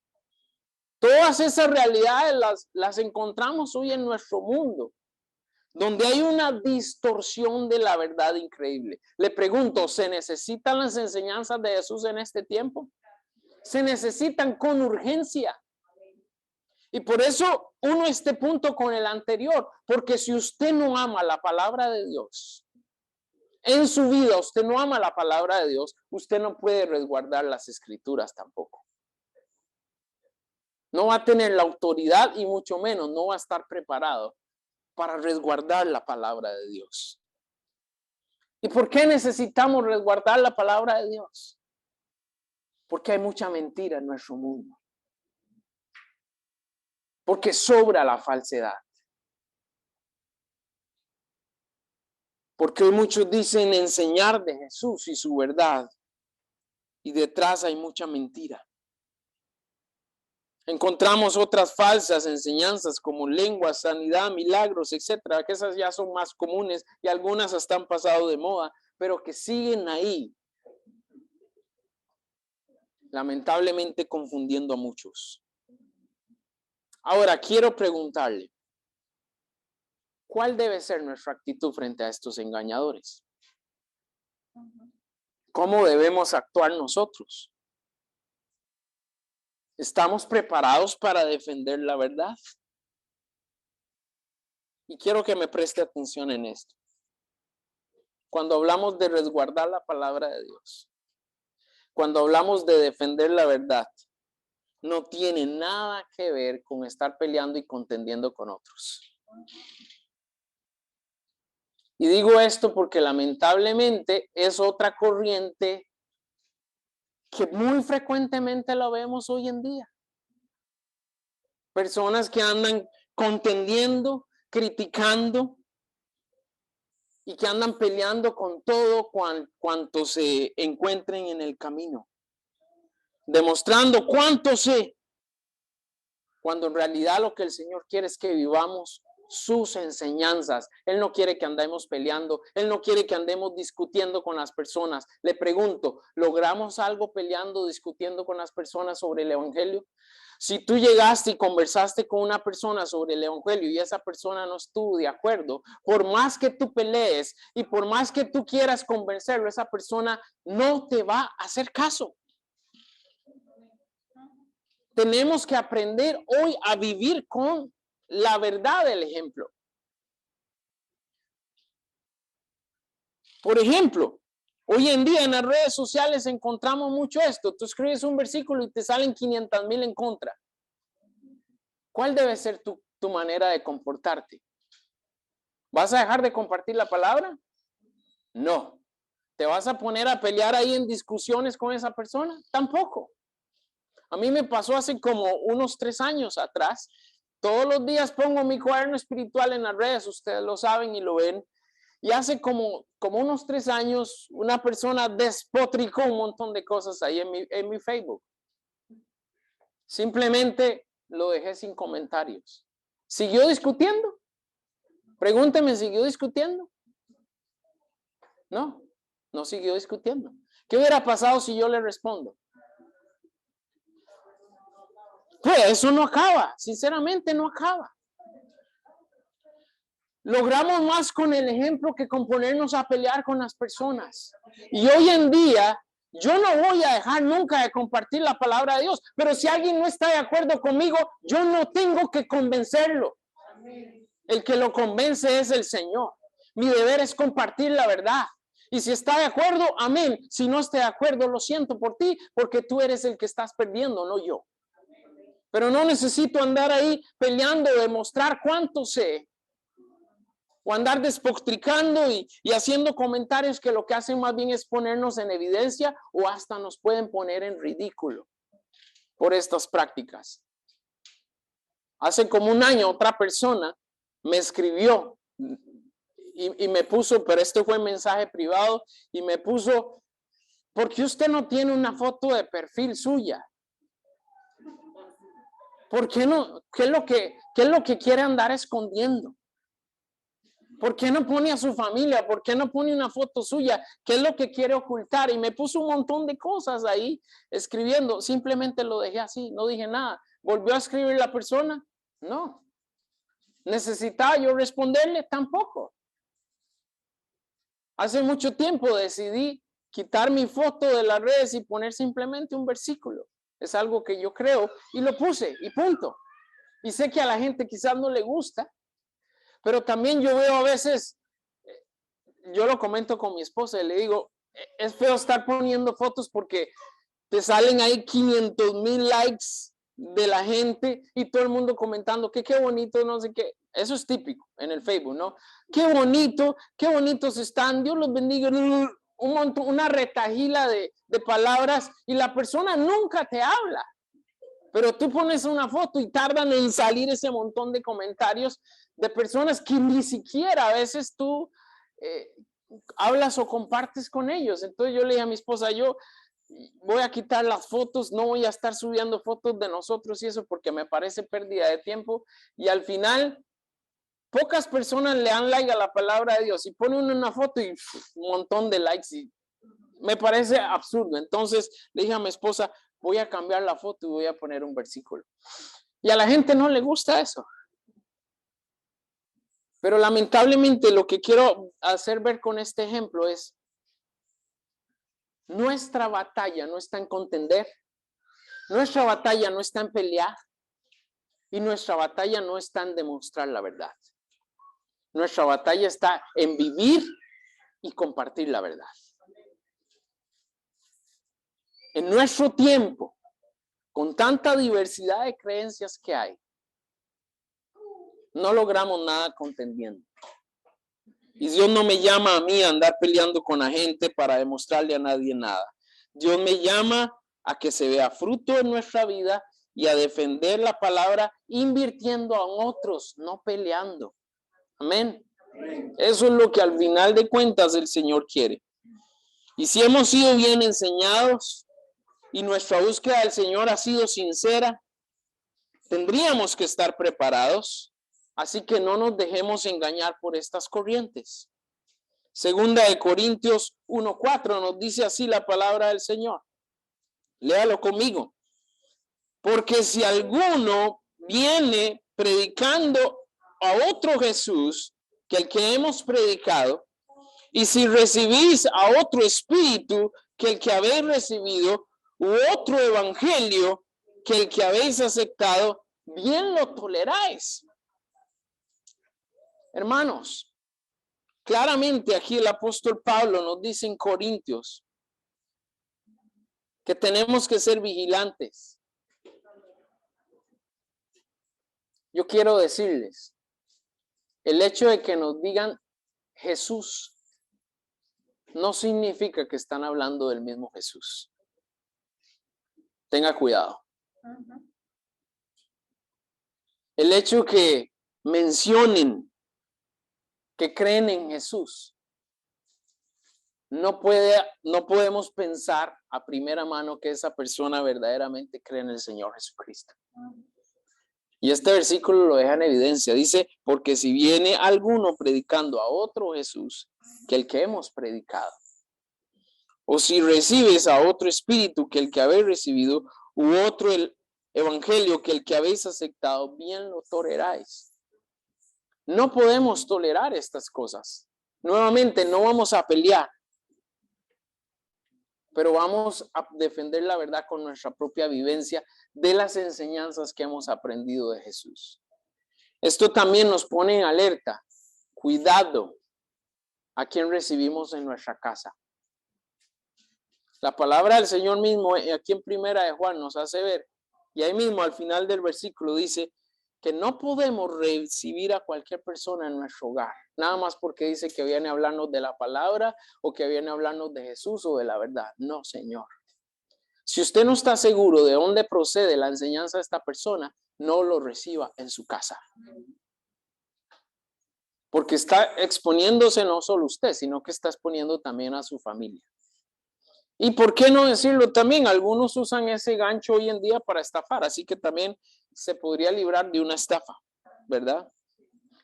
Todas esas realidades las encontramos hoy en nuestro mundo, donde hay una distorsión de la verdad increíble. Le pregunto, ¿se necesitan las enseñanzas de Jesús en este tiempo? Se necesitan con urgencia. Y por eso uno este punto con el anterior, porque si usted no ama la palabra de Dios, en su vida usted no ama la palabra de Dios, usted no puede resguardar las escrituras tampoco. No va a tener la autoridad y mucho menos no va a estar preparado para resguardar la palabra de Dios. ¿Y por qué necesitamos resguardar la palabra de Dios? Porque hay mucha mentira en nuestro mundo. Porque sobra la falsedad. Porque hoy muchos dicen enseñar de Jesús y su verdad. Y detrás hay mucha mentira. Encontramos otras falsas enseñanzas como lengua, sanidad, milagros, etcétera, que esas ya son más comunes y algunas hasta han pasado de moda, pero que siguen ahí, lamentablemente confundiendo a muchos. Ahora, quiero preguntarle, ¿cuál debe ser nuestra actitud frente a estos engañadores? ¿Cómo debemos actuar nosotros? ¿Estamos preparados para defender la verdad? Y quiero que me preste atención en esto. cuando hablamos de resguardar la palabra de Dios, cuando hablamos de defender la verdad, no tiene nada que ver con estar peleando y contendiendo con otros. Y digo esto porque lamentablemente es otra corriente que muy frecuentemente lo vemos hoy en día. Personas que andan contendiendo, criticando y que andan peleando con todo cuanto se encuentren en el camino, demostrando cuánto sé, cuando en realidad lo que el Señor quiere es que vivamos sus enseñanzas. Él no quiere que andemos peleando, Él no quiere que andemos discutiendo con las personas. Le pregunto, ¿logramos algo peleando, discutiendo con las personas sobre el Evangelio? Si tú llegaste y conversaste con una persona sobre el Evangelio y esa persona no estuvo de acuerdo, por más que tú pelees y por más que tú quieras convencerlo, esa persona no te va a hacer caso. Tenemos que aprender hoy a vivir con la verdad del ejemplo. Por ejemplo, hoy en día en las redes sociales encontramos mucho esto. Tú escribes un versículo y te salen 500,000 en contra. ¿Cuál debe ser tu manera de comportarte? ¿Vas a dejar de compartir la palabra? No. ¿Te vas a poner a pelear ahí en discusiones con esa persona? Tampoco. A mí me pasó hace como unos 3 años atrás. Todos los días pongo mi cuaderno espiritual en las redes, ustedes lo saben y lo ven. Y hace como unos 3 años, una persona despotricó un montón de cosas ahí en mi Facebook. Simplemente lo dejé sin comentarios. ¿Siguió discutiendo? Pregúnteme, ¿siguió discutiendo? No, no siguió discutiendo. ¿Qué hubiera pasado si yo le respondo? Pues eso no acaba, sinceramente no acaba. Logramos más con el ejemplo que con ponernos a pelear con las personas. Y hoy en día, yo no voy a dejar nunca de compartir la palabra de Dios, pero si alguien no está de acuerdo conmigo, yo no tengo que convencerlo. El que lo convence es el Señor. Mi deber es compartir la verdad. Y si está de acuerdo, amén. Si no está de acuerdo, lo siento por ti, porque tú eres el que estás perdiendo, no yo. Pero no necesito andar ahí peleando, demostrar cuánto sé, o andar despotricando y haciendo comentarios que lo que hacen más bien es ponernos en evidencia o hasta nos pueden poner en ridículo por estas prácticas. Hace como un año otra persona me escribió y me puso, pero este fue mensaje privado, y me puso, ¿por qué usted no tiene una foto de perfil suya? ¿Por qué no? ¿Qué es lo que quiere andar escondiendo? ¿Por qué no pone a su familia? ¿Por qué no pone una foto suya? ¿Qué es lo que quiere ocultar? Y me puso un montón de cosas ahí escribiendo. Simplemente lo dejé así, no dije nada. ¿Volvió a escribir la persona? No. ¿Necesitaba yo responderle? Tampoco. Hace mucho tiempo decidí quitar mi foto de las redes y poner simplemente un versículo. Es algo que yo creo y lo puse y punto. Y sé que a la gente quizás no le gusta, pero también yo veo a veces, yo lo comento con mi esposa y le digo, es feo estar poniendo fotos porque te salen ahí 500,000 likes de la gente y todo el mundo comentando que qué bonito, no sé qué. Eso es típico en el Facebook, ¿no? Qué bonitos están, Dios los bendiga. Un montón, una retajila de palabras y la persona nunca te habla. Pero tú pones una foto y tardan en salir ese montón de comentarios de personas que ni siquiera a veces tú hablas o compartes con ellos. Entonces yo le dije a mi esposa, yo voy a quitar las fotos, no voy a estar subiendo fotos de nosotros y eso porque me parece pérdida de tiempo. Y al final, pocas personas le dan like a la palabra de Dios y ponen una foto y un montón de likes y me parece absurdo. Entonces le dije a mi esposa, voy a cambiar la foto y voy a poner un versículo. Y a la gente no le gusta eso. Pero lamentablemente lo que quiero hacer ver con este ejemplo es, nuestra batalla no está en contender, nuestra batalla no está en pelear y nuestra batalla no está en demostrar la verdad. Nuestra batalla está en vivir y compartir la verdad. En nuestro tiempo, con tanta diversidad de creencias que hay, no logramos nada contendiendo. Y Dios no me llama a mí a andar peleando con la gente para demostrarle a nadie nada. Dios me llama a que se vea fruto en nuestra vida y a defender la palabra invirtiendo a otros, no peleando. Amén. Eso es lo que al final de cuentas el Señor quiere. Y si hemos sido bien enseñados y nuestra búsqueda del Señor ha sido sincera, tendríamos que estar preparados. Así que no nos dejemos engañar por estas corrientes. Segunda de Corintios 1:4 nos dice así la palabra del Señor. Léalo conmigo. Porque si alguno viene predicando a otro Jesús que el que hemos predicado, y si recibís a otro espíritu que el que habéis recibido, u otro evangelio que el que habéis aceptado, bien lo toleráis. Hermanos, claramente aquí el apóstol Pablo nos dice en Corintios que tenemos que ser vigilantes. Yo quiero decirles, el hecho de que nos digan Jesús no significa que están hablando del mismo Jesús. Tenga cuidado. El hecho que mencionen que creen en Jesús, no podemos pensar a primera mano que esa persona verdaderamente cree en el Señor Jesucristo. Y este versículo lo deja en evidencia. Dice, porque si viene alguno predicando a otro Jesús que el que hemos predicado, o si recibes a otro espíritu que el que habéis recibido, u otro el evangelio que el que habéis aceptado, bien lo toleráis. No podemos tolerar estas cosas. Nuevamente, no vamos a pelear, pero vamos a defender la verdad con nuestra propia vivencia de las enseñanzas que hemos aprendido de Jesús. Esto también nos pone en alerta. Cuidado a quien recibimos en nuestra casa. La palabra del Señor mismo, aquí en Primera de Juan, nos hace ver, y ahí mismo al final del versículo dice que no podemos recibir a cualquier persona en nuestro hogar, nada más porque dice que viene a hablarnos de la palabra o que viene a hablarnos de Jesús o de la verdad. No, Señor. Si usted no está seguro de dónde procede la enseñanza de esta persona, no lo reciba en su casa. Porque está exponiéndose no solo usted, sino que está exponiendo también a su familia. Y por qué no decirlo también, algunos usan ese gancho hoy en día para estafar, así que también se podría librar de una estafa, ¿verdad?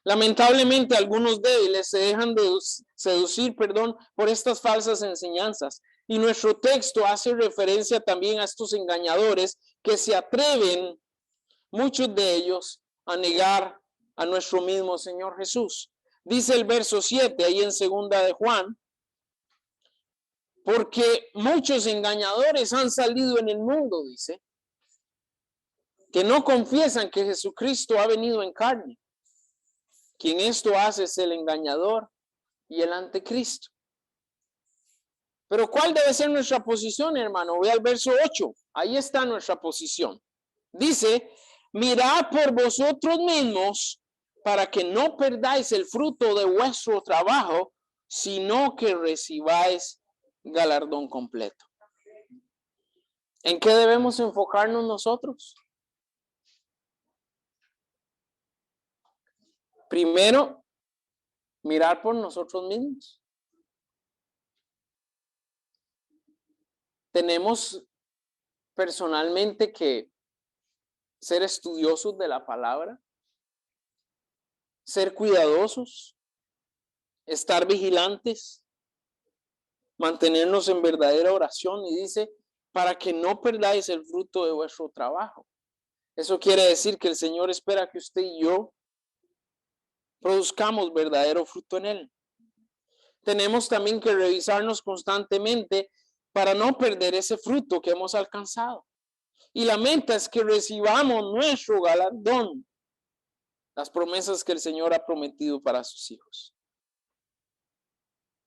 Lamentablemente algunos débiles se dejan seducir, por estas falsas enseñanzas. Y nuestro texto hace referencia también a estos engañadores que se atreven, muchos de ellos, a negar a nuestro mismo Señor Jesús. Dice el verso 7 ahí en segunda de Juan, porque muchos engañadores han salido en el mundo, dice, que no confiesan que Jesucristo ha venido en carne. Quien esto hace es el engañador y el anticristo. Pero ¿cuál debe ser nuestra posición, hermano? Ve al verso 8. Ahí está nuestra posición. Dice, mirad por vosotros mismos para que no perdáis el fruto de vuestro trabajo, sino que recibáis galardón completo. ¿En qué debemos enfocarnos nosotros? Primero, mirar por nosotros mismos. Tenemos personalmente que ser estudiosos de la palabra, ser cuidadosos, estar vigilantes, mantenernos en verdadera oración, y dice, para que no perdáis el fruto de vuestro trabajo. Eso quiere decir que el Señor espera que usted y yo produzcamos verdadero fruto en Él. Tenemos también que revisarnos constantemente para no perder ese fruto que hemos alcanzado. Y la meta es que recibamos nuestro galardón, las promesas que el Señor ha prometido para sus hijos.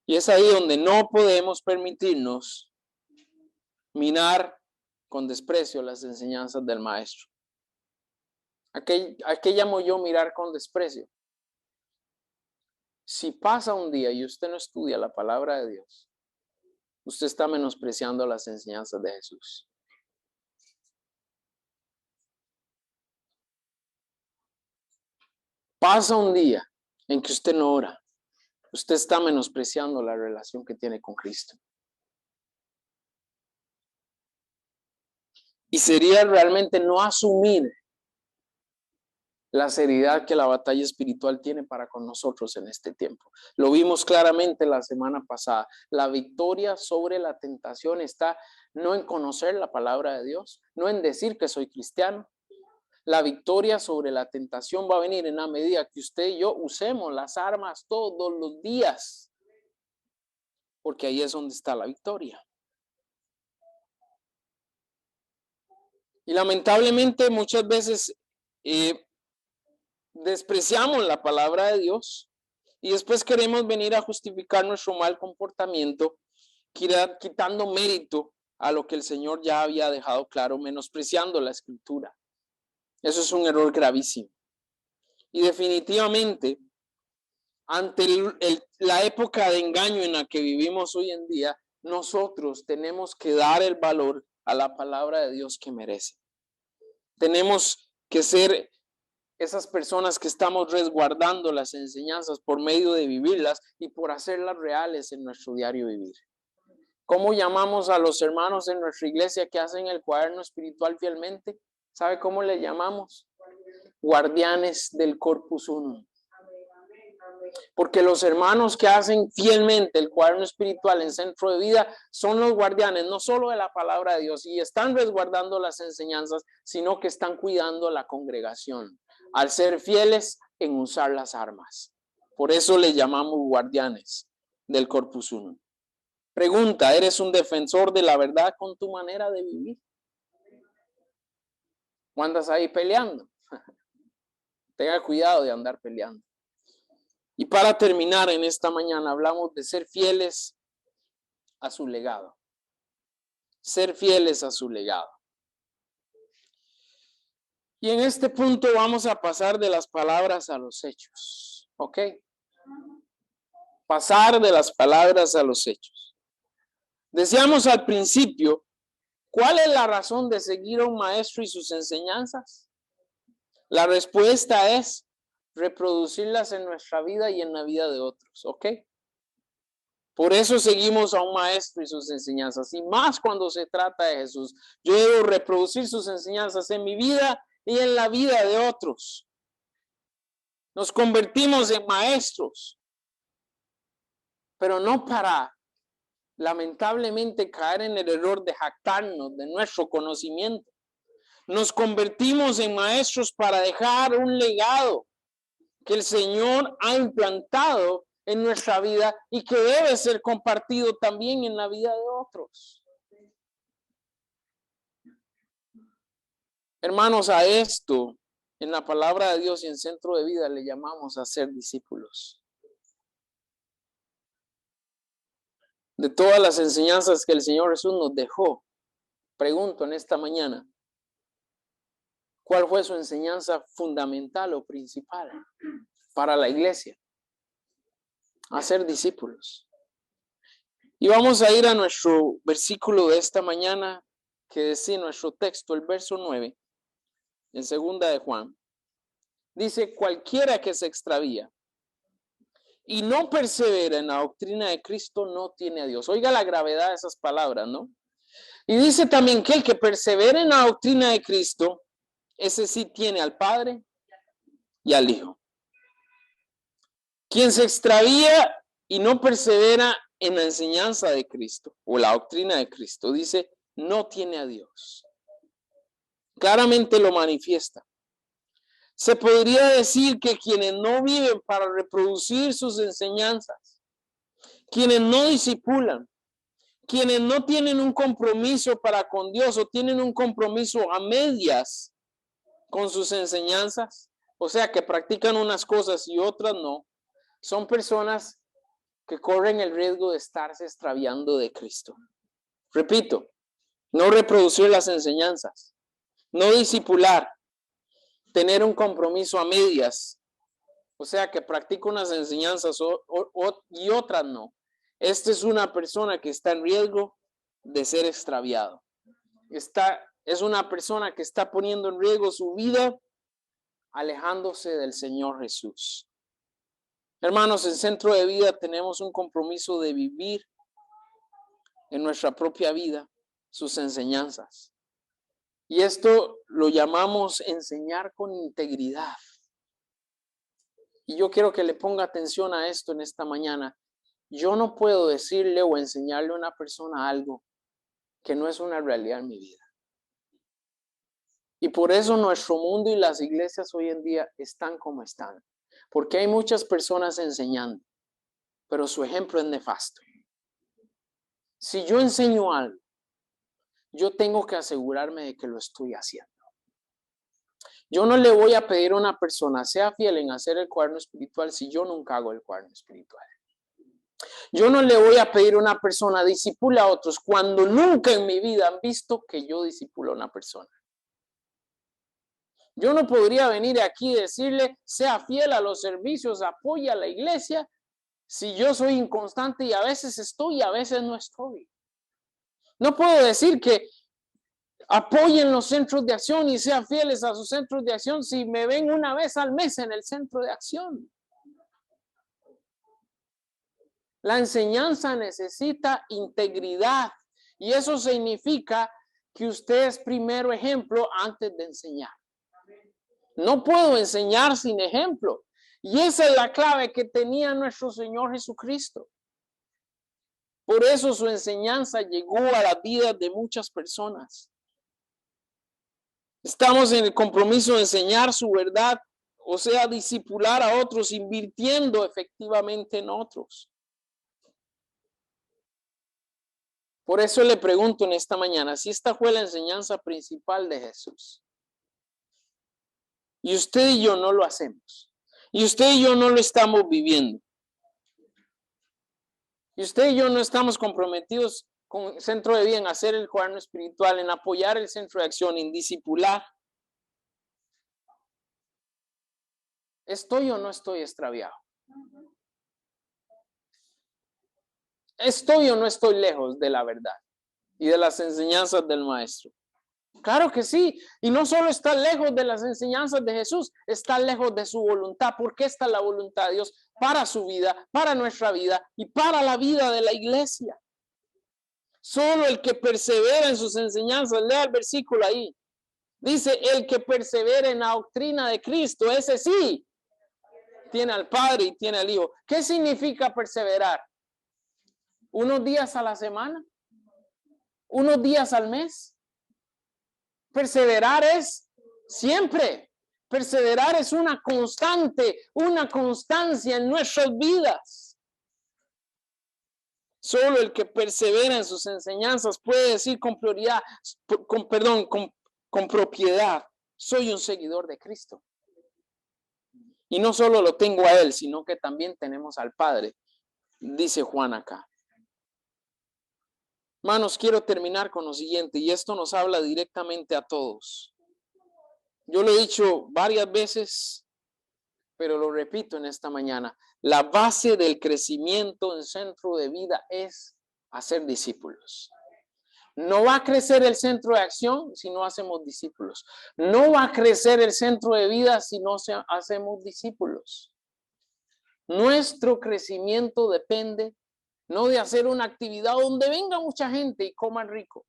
Y es ahí donde no podemos permitirnos mirar con desprecio las enseñanzas del maestro. ¿A qué llamo yo mirar con desprecio? Si pasa un día y usted no estudia la palabra de Dios, usted está menospreciando las enseñanzas de Jesús. Pasa un día en que usted no ora, usted está menospreciando la relación que tiene con Cristo. Y sería realmente no asumir la seriedad que la batalla espiritual tiene para con nosotros en este tiempo. Lo vimos claramente la semana pasada. La victoria sobre la tentación está no en conocer la palabra de Dios, no en decir que soy cristiano. La victoria sobre la tentación va a venir en la medida que usted y yo usemos las armas todos los días, porque ahí es donde está la victoria. Y lamentablemente muchas veces despreciamos la palabra de Dios y después queremos venir a justificar nuestro mal comportamiento, quitando mérito a lo que el Señor ya había dejado claro, menospreciando la Escritura. Eso es un error gravísimo. Y definitivamente, ante la época de engaño en la que vivimos hoy en día, nosotros tenemos que dar el valor a la palabra de Dios que merece. Tenemos que ser esas personas que estamos resguardando las enseñanzas por medio de vivirlas y por hacerlas reales en nuestro diario vivir. ¿Cómo llamamos a los hermanos en nuestra iglesia que hacen el cuaderno espiritual fielmente? ¿Sabe cómo le llamamos? Guardianes del Corpus Unum. Porque los hermanos que hacen fielmente el cuaderno espiritual en Centro de Vida son los guardianes, no solo de la palabra de Dios, y están resguardando las enseñanzas, sino que están cuidando la congregación, al ser fieles en usar las armas. Por eso le llamamos guardianes del Corpus Unum. Pregunta, ¿eres un defensor de la verdad con tu manera de vivir? ¿O andas ahí peleando? Tenga cuidado de andar peleando. Y para terminar en esta mañana hablamos de ser fieles a su legado. Ser fieles a su legado. Y en este punto vamos a pasar de las palabras a los hechos. ¿Ok? Pasar de las palabras a los hechos. Decíamos al principio, ¿cuál es la razón de seguir a un maestro y sus enseñanzas? La respuesta es reproducirlas en nuestra vida y en la vida de otros, ¿ok? Por eso seguimos a un maestro y sus enseñanzas, y más cuando se trata de Jesús. Yo debo reproducir sus enseñanzas en mi vida y en la vida de otros. Nos convertimos en maestros, pero no para, lamentablemente, caer en el error de jactarnos de nuestro conocimiento. Nos convertimos en maestros para dejar un legado que el Señor ha implantado en nuestra vida y que debe ser compartido también en la vida de otros. Hermanos, a esto, en la palabra de Dios y en Centro de Vida, le llamamos a ser discípulos. De todas las enseñanzas que el Señor Jesús nos dejó, pregunto en esta mañana, ¿cuál fue su enseñanza fundamental o principal para la iglesia? A ser discípulos. Y vamos a ir a nuestro versículo de esta mañana, que decía nuestro texto, el verso 9, en 2 de Juan. Dice, cualquiera que se extravía y no persevera en la doctrina de Cristo no tiene a Dios. Oiga la gravedad de esas palabras, ¿no? Y dice también que el que persevera en la doctrina de Cristo, ese sí tiene al Padre y al Hijo. Quien se extravía y no persevera en la enseñanza de Cristo o la doctrina de Cristo, dice, no tiene a Dios. Claramente lo manifiesta. Se podría decir que quienes no viven para reproducir sus enseñanzas, quienes no discipulan, quienes no tienen un compromiso para con Dios o tienen un compromiso a medias con sus enseñanzas, o sea que practican unas cosas y otras no, son personas que corren el riesgo de estarse extraviando de Cristo. Repito, no reproducir las enseñanzas, no discipular, tener un compromiso a medias, o sea que practica unas enseñanzas y otras no. Esta es una persona que está en riesgo de ser extraviado. Es una persona que está poniendo en riesgo su vida, alejándose del Señor Jesús. Hermanos, en Centro de Vida tenemos un compromiso de vivir en nuestra propia vida sus enseñanzas. Y esto lo llamamos enseñar con integridad. Y yo quiero que le ponga atención a esto en esta mañana. Yo no puedo decirle o enseñarle a una persona algo que no es una realidad en mi vida. Y por eso nuestro mundo y las iglesias hoy en día están como están. Porque hay muchas personas enseñando, pero su ejemplo es nefasto. Si yo enseño algo, yo tengo que asegurarme de que lo estoy haciendo. Yo no le voy a pedir a una persona, sea fiel en hacer el cuaderno espiritual si yo nunca hago el cuaderno espiritual. Yo no le voy a pedir a una persona, disipule a otros, cuando nunca en mi vida han visto que yo disipulo a una persona. Yo no podría venir aquí y decirle, sea fiel a los servicios, apoye a la iglesia, si yo soy inconstante y a veces estoy y a veces no estoy. No puedo decir que apoyen los centros de acción y sean fieles a sus centros de acción si me ven una vez al mes en el centro de acción. La enseñanza necesita integridad y eso significa que usted es primero ejemplo antes de enseñar. No puedo enseñar sin ejemplo. Y esa es la clave que tenía nuestro Señor Jesucristo. Por eso su enseñanza llegó a la vida de muchas personas. Estamos en el compromiso de enseñar su verdad, o sea, discipular a otros, invirtiendo efectivamente en otros. Por eso le pregunto en esta mañana, si esta fue la enseñanza principal de Jesús, y usted y yo no lo hacemos, y usted y yo no lo estamos viviendo, y usted y yo no estamos comprometidos con Centro de Vida en hacer el cuaderno espiritual, en apoyar el centro de acción, en discipular, ¿estoy o no estoy extraviado? ¿Estoy o no estoy lejos de la verdad y de las enseñanzas del Maestro? Claro que sí, y no solo está lejos de las enseñanzas de Jesús, está lejos de su voluntad, porque esta es la voluntad de Dios para su vida, para nuestra vida y para la vida de la iglesia. Solo el que persevera en sus enseñanzas, lea el versículo ahí, dice, el que persevera en la doctrina de Cristo, ese sí, tiene al Padre y tiene al Hijo. ¿Qué significa perseverar? ¿Unos días a la semana? ¿Unos días al mes? Perseverar es siempre. Perseverar es una constante, una constancia en nuestras vidas. Solo el que persevera en sus enseñanzas puede decir con prioridad, con propiedad, soy un seguidor de Cristo. Y no solo lo tengo a Él, sino que también tenemos al Padre, dice Juan acá. Hermanos, quiero terminar con lo siguiente, y esto nos habla directamente a todos. Yo lo he dicho varias veces, pero lo repito en esta mañana. La base del crecimiento en Centro de Vida es hacer discípulos. No va a crecer el centro de acción si no hacemos discípulos. No va a crecer el Centro de Vida si no hacemos discípulos. Nuestro crecimiento depende no de hacer una actividad donde venga mucha gente y coman rico.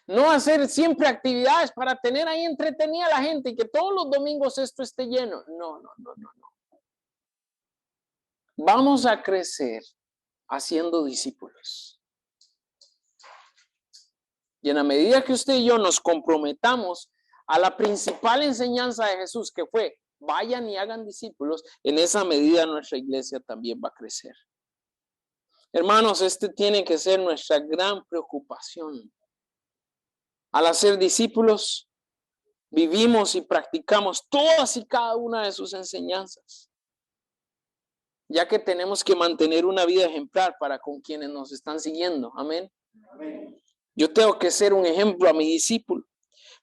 No hacer siempre actividades para tener ahí entretenida a la gente y que todos los domingos esto esté lleno. No. Vamos a crecer haciendo discípulos. Y en la medida que usted y yo nos comprometamos a la principal enseñanza de Jesús, que fue, vayan y hagan discípulos, en esa medida nuestra iglesia también va a crecer. Hermanos, tiene que ser nuestra gran preocupación. Al hacer discípulos, vivimos y practicamos todas y cada una de sus enseñanzas. ya que tenemos que mantener una vida ejemplar para con quienes nos están siguiendo. Amén. Yo tengo que ser un ejemplo a mi discípulo.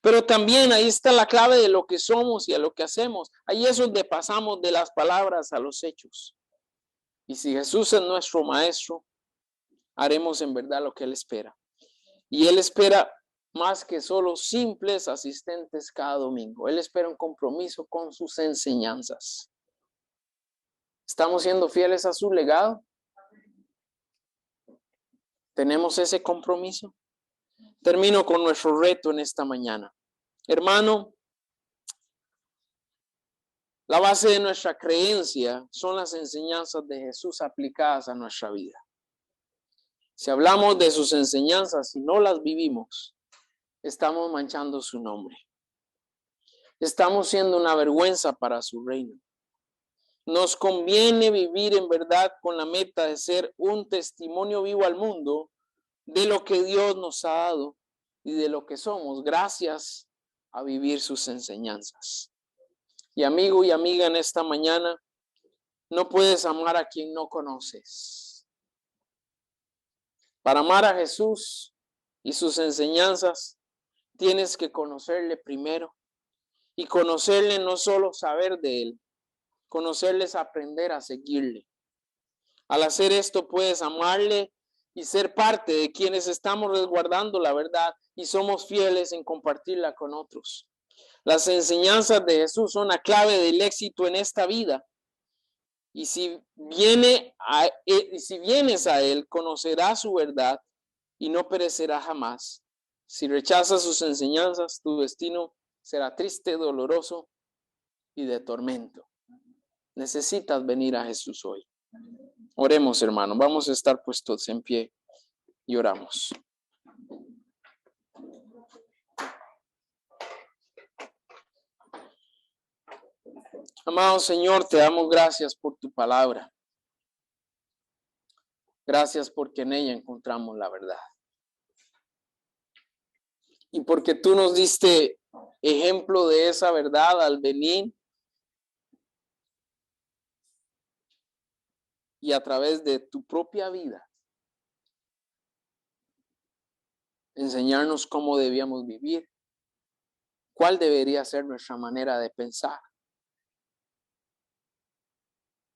Pero también ahí está la clave de lo que somos y a lo que hacemos. Ahí es donde pasamos de las palabras a los hechos. Y si Jesús es nuestro maestro, haremos en verdad lo que Él espera. Y Él espera más que solo simples asistentes cada domingo. Él espera un compromiso con sus enseñanzas. ¿Estamos siendo fieles a su legado? ¿Tenemos ese compromiso? Termino con nuestro reto en esta mañana. Hermano, la base de nuestra creencia son las enseñanzas de Jesús aplicadas a nuestra vida. Si hablamos de sus enseñanzas y no las vivimos, estamos manchando su nombre. Estamos siendo una vergüenza para su reino. Nos conviene vivir en verdad con la meta de ser un testimonio vivo al mundo de lo que Dios nos ha dado y de lo que somos gracias a vivir sus enseñanzas. Y amigo y amiga, en esta mañana, no puedes amar a quien no conoces. Para amar a Jesús y sus enseñanzas, tienes que conocerle primero. Y conocerle no solo saber de él, conocerle es aprender a seguirle. Al hacer esto puedes amarle y ser parte de quienes estamos resguardando la verdad y somos fieles en compartirla con otros. Las enseñanzas de Jesús son la clave del éxito en esta vida. Y si vienes a Él, conocerás su verdad y no perecerá jamás. Si rechazas sus enseñanzas, tu destino será triste, doloroso y de tormento. Necesitas venir a Jesús hoy. Oremos, hermano. Vamos a estar puestos en pie y oramos. Amado Señor, te damos gracias por tu palabra. Gracias porque en ella encontramos la verdad. Y porque tú nos diste ejemplo de esa verdad al venir y a través de tu propia vida enseñarnos cómo debíamos vivir, cuál debería ser nuestra manera de pensar.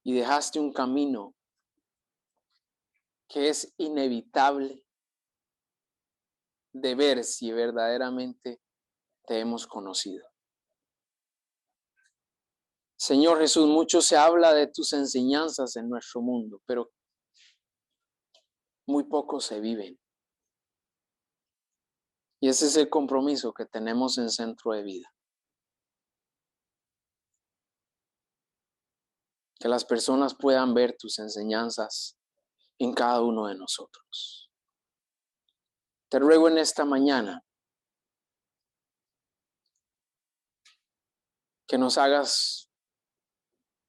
Y dejaste un camino que es inevitable de ver si verdaderamente te hemos conocido. Señor Jesús, mucho se habla de tus enseñanzas en nuestro mundo, pero muy poco se viven. Y ese es el compromiso que tenemos en Centro de Vida. Que las personas puedan ver tus enseñanzas en cada uno de nosotros. Te ruego en esta mañana que nos hagas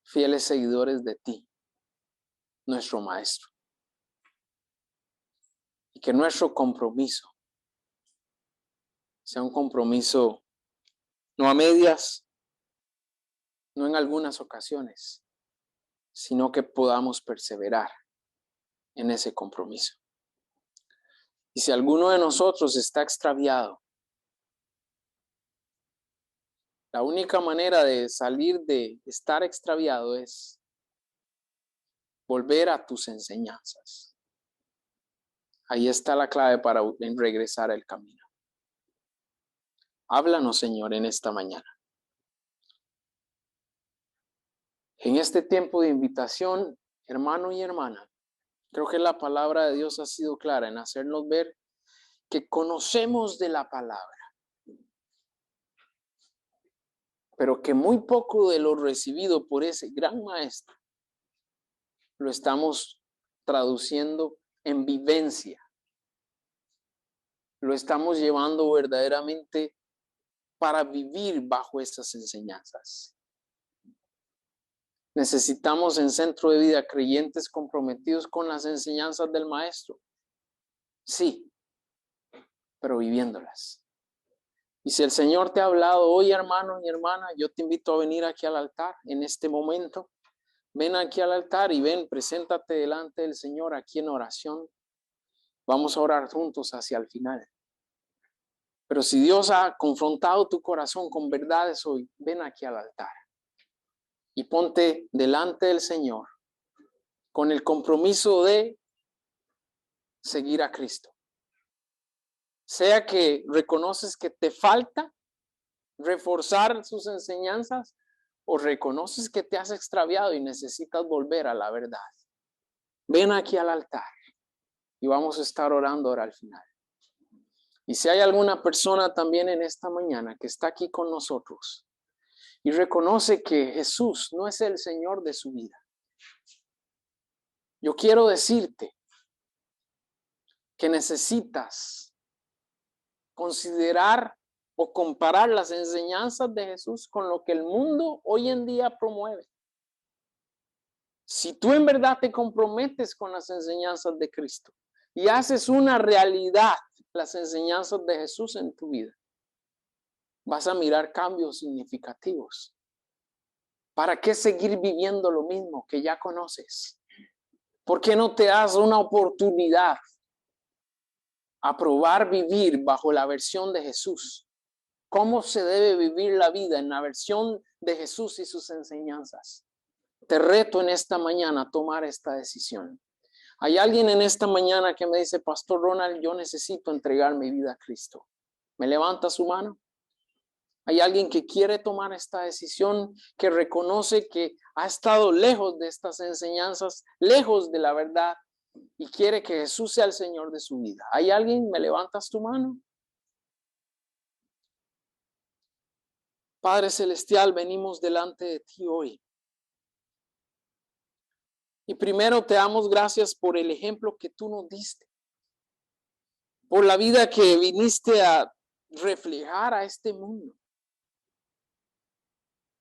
fieles seguidores de ti, nuestro Maestro. Y que nuestro compromiso sea un compromiso no a medias, no en algunas ocasiones, sino que podamos perseverar en ese compromiso. Y si alguno de nosotros está extraviado, la única manera de salir de estar extraviado es volver a tus enseñanzas. Ahí está la clave para regresar al camino. Háblanos, Señor, en esta mañana. En este tiempo de invitación, hermano y hermana, creo que la palabra de Dios ha sido clara en hacernos ver que conocemos de la palabra, pero que muy poco de lo recibido por ese gran maestro lo estamos traduciendo en vivencia. Lo estamos llevando verdaderamente para vivir bajo estas enseñanzas. Necesitamos en Centro de Vida creyentes comprometidos con las enseñanzas del maestro. Sí, pero viviéndolas. Y si el Señor te ha hablado hoy, hermano y hermana, yo te invito a venir aquí al altar en este momento ven aquí al altar y ven, preséntate delante del Señor aquí en oración. Vamos a orar juntos hacia el final. Pero si Dios ha confrontado tu corazón con verdades hoy, ven aquí al altar y ponte delante del Señor con el compromiso de seguir a Cristo. Sea que reconoces que te falta reforzar sus enseñanzas o reconoces que te has extraviado y necesitas volver a la verdad. Ven aquí al altar y vamos a estar orando ahora al final. Y si hay alguna persona también en esta mañana que está aquí con nosotros y reconoce que Jesús no es el Señor de su vida, yo quiero decirte que necesitas considerar o comparar las enseñanzas de Jesús con lo que el mundo hoy en día promueve. Si tú en verdad te comprometes con las enseñanzas de Cristo y haces una realidad las enseñanzas de Jesús en tu vida, vas a mirar cambios significativos. ¿Para qué seguir viviendo lo mismo que ya conoces? ¿Por qué no te das una oportunidad a probar vivir bajo la versión de Jesús? ¿Cómo se debe vivir la vida en la versión de Jesús y sus enseñanzas? Te reto en esta mañana a tomar esta decisión. Hay alguien en esta mañana que me dice, Pastor Ronald, yo necesito entregar mi vida a Cristo. ¿Me levanta su mano? Hay alguien que quiere tomar esta decisión, que reconoce que ha estado lejos de estas enseñanzas, lejos de la verdad y quiere que Jesús sea el Señor de su vida. ¿Hay alguien? ¿Me levantas tu mano? Padre Celestial, venimos delante de ti hoy. Y primero te damos gracias por el ejemplo que tú nos diste, por la vida que viniste a reflejar a este mundo,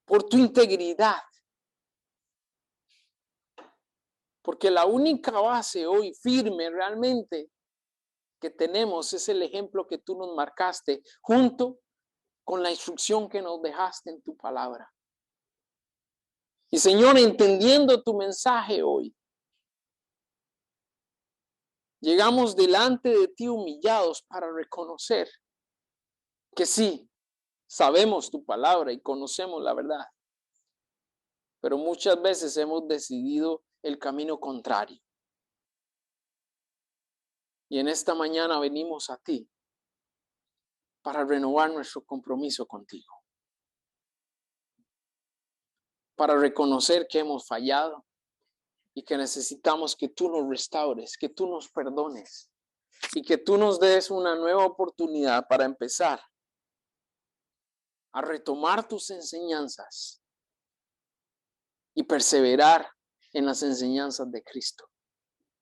por tu integridad, porque la única base hoy firme realmente que tenemos es el ejemplo que tú nos marcaste junto con la instrucción que nos dejaste en tu palabra. Y Señor, entendiendo tu mensaje hoy, llegamos delante de ti humillados para reconocer que sí, sabemos tu palabra y conocemos la verdad, pero muchas veces hemos decidido el camino contrario. Y en esta mañana venimos a ti para renovar nuestro compromiso contigo, para reconocer que hemos fallado y que necesitamos que tú nos restaures, que tú nos perdones y que tú nos des una nueva oportunidad para empezar a retomar tus enseñanzas y perseverar en las enseñanzas de Cristo.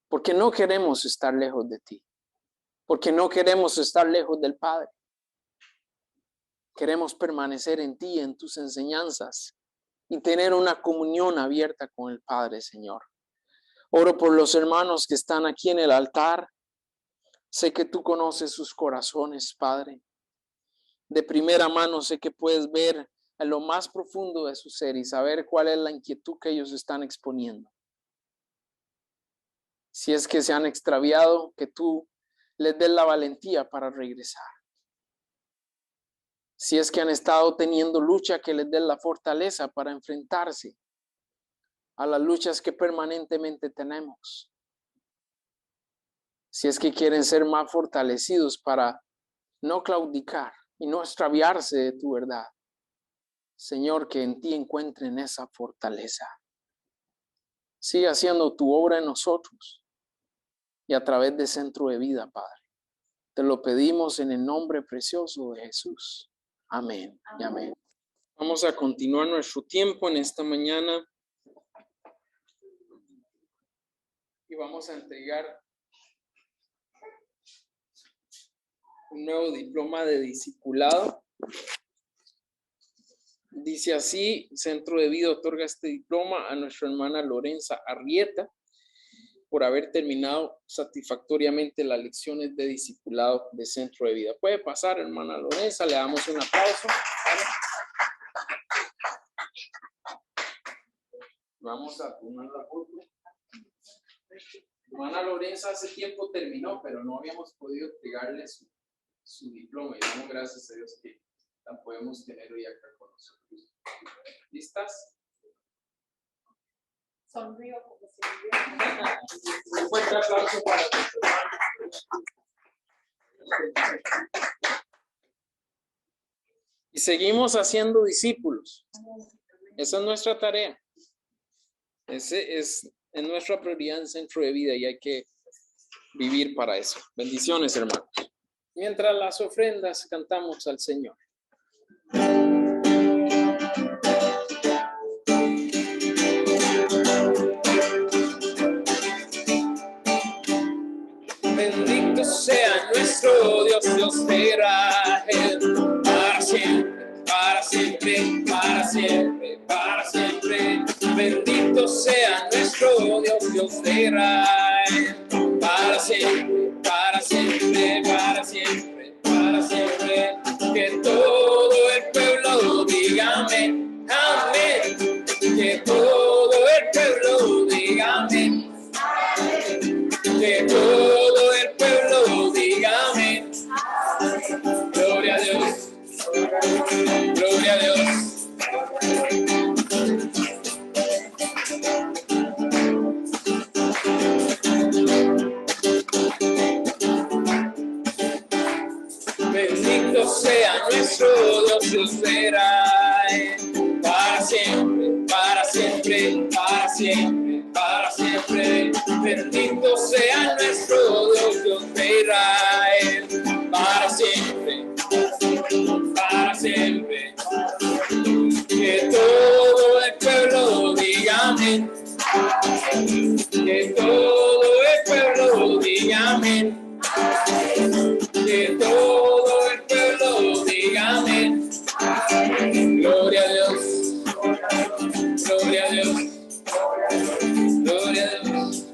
Porque no queremos estar lejos de ti, porque no queremos estar lejos del Padre. Queremos permanecer en ti, en tus enseñanzas y tener una comunión abierta con el Padre, Señor. Oro por los hermanos que están aquí en el altar. Sé que tú conoces sus corazones, Padre. De primera mano sé que puedes ver en lo más profundo de su ser y saber cuál es la inquietud que ellos están exponiendo. Si es que se han extraviado, que tú les des la valentía para regresar. Si es que han estado teniendo lucha, que les des la fortaleza para enfrentarse a las luchas que permanentemente tenemos. Si es que quieren ser más fortalecidos para no claudicar y no extraviarse de tu verdad. Señor, que en ti encuentren esa fortaleza. Sigue haciendo tu obra en nosotros y a través de Centro de Vida, Padre. Te lo pedimos en el nombre precioso de Jesús. Amén y amén. Vamos a continuar nuestro tiempo en esta mañana y vamos a entregar un nuevo diploma de discipulado. Dice así: Centro de Vida otorga este diploma a nuestra hermana Lorenza Arrieta por haber terminado satisfactoriamente las lecciones de discipulado de Centro de Vida. Puede pasar, hermana Lorenza, le damos un aplauso. Vamos a tomar la foto. Hermana Lorenza hace tiempo terminó, pero no habíamos podido entregarle su diploma. Y damos gracias a Dios que la podemos tener hoy acá con nosotros. ¿Listas? Sonrío como si Un fuerte aplauso para y seguimos haciendo discípulos. Esa es nuestra tarea. Ese es nuestra prioridad en Centro de Vida y hay que vivir para eso. Bendiciones, hermanos. Mientras las ofrendas cantamos al Señor. Bendito sea nuestro Dios, Dios de Israel, para siempre, para siempre, para siempre, para siempre. Bendito sea nuestro Dios, Dios de Israel, para siempre, para siempre, para siempre, para siempre. Que todo el pueblo diga amén, amén. Que todo el pueblo diga amén. Que todo el pueblo diga amén. Gloria a Dios. Gloria a Dios. Bendito sea nuestro Dios, Dios de Israel, para siempre, para siempre, para siempre, para siempre. Bendito sea nuestro Dios, Dios de Israel, para siempre, para siempre. Que todo el pueblo diga amén. Que todo el pueblo diga amén. Que todo el pueblo diga amén. Gloria a Dios. Gloria a Dios. Gloria a Dios.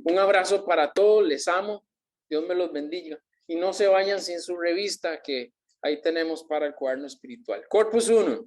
Un abrazo para todos, les amo. Dios me los bendiga. Y no se vayan sin su revista que ahí tenemos para el cuaderno espiritual. Corpus 1.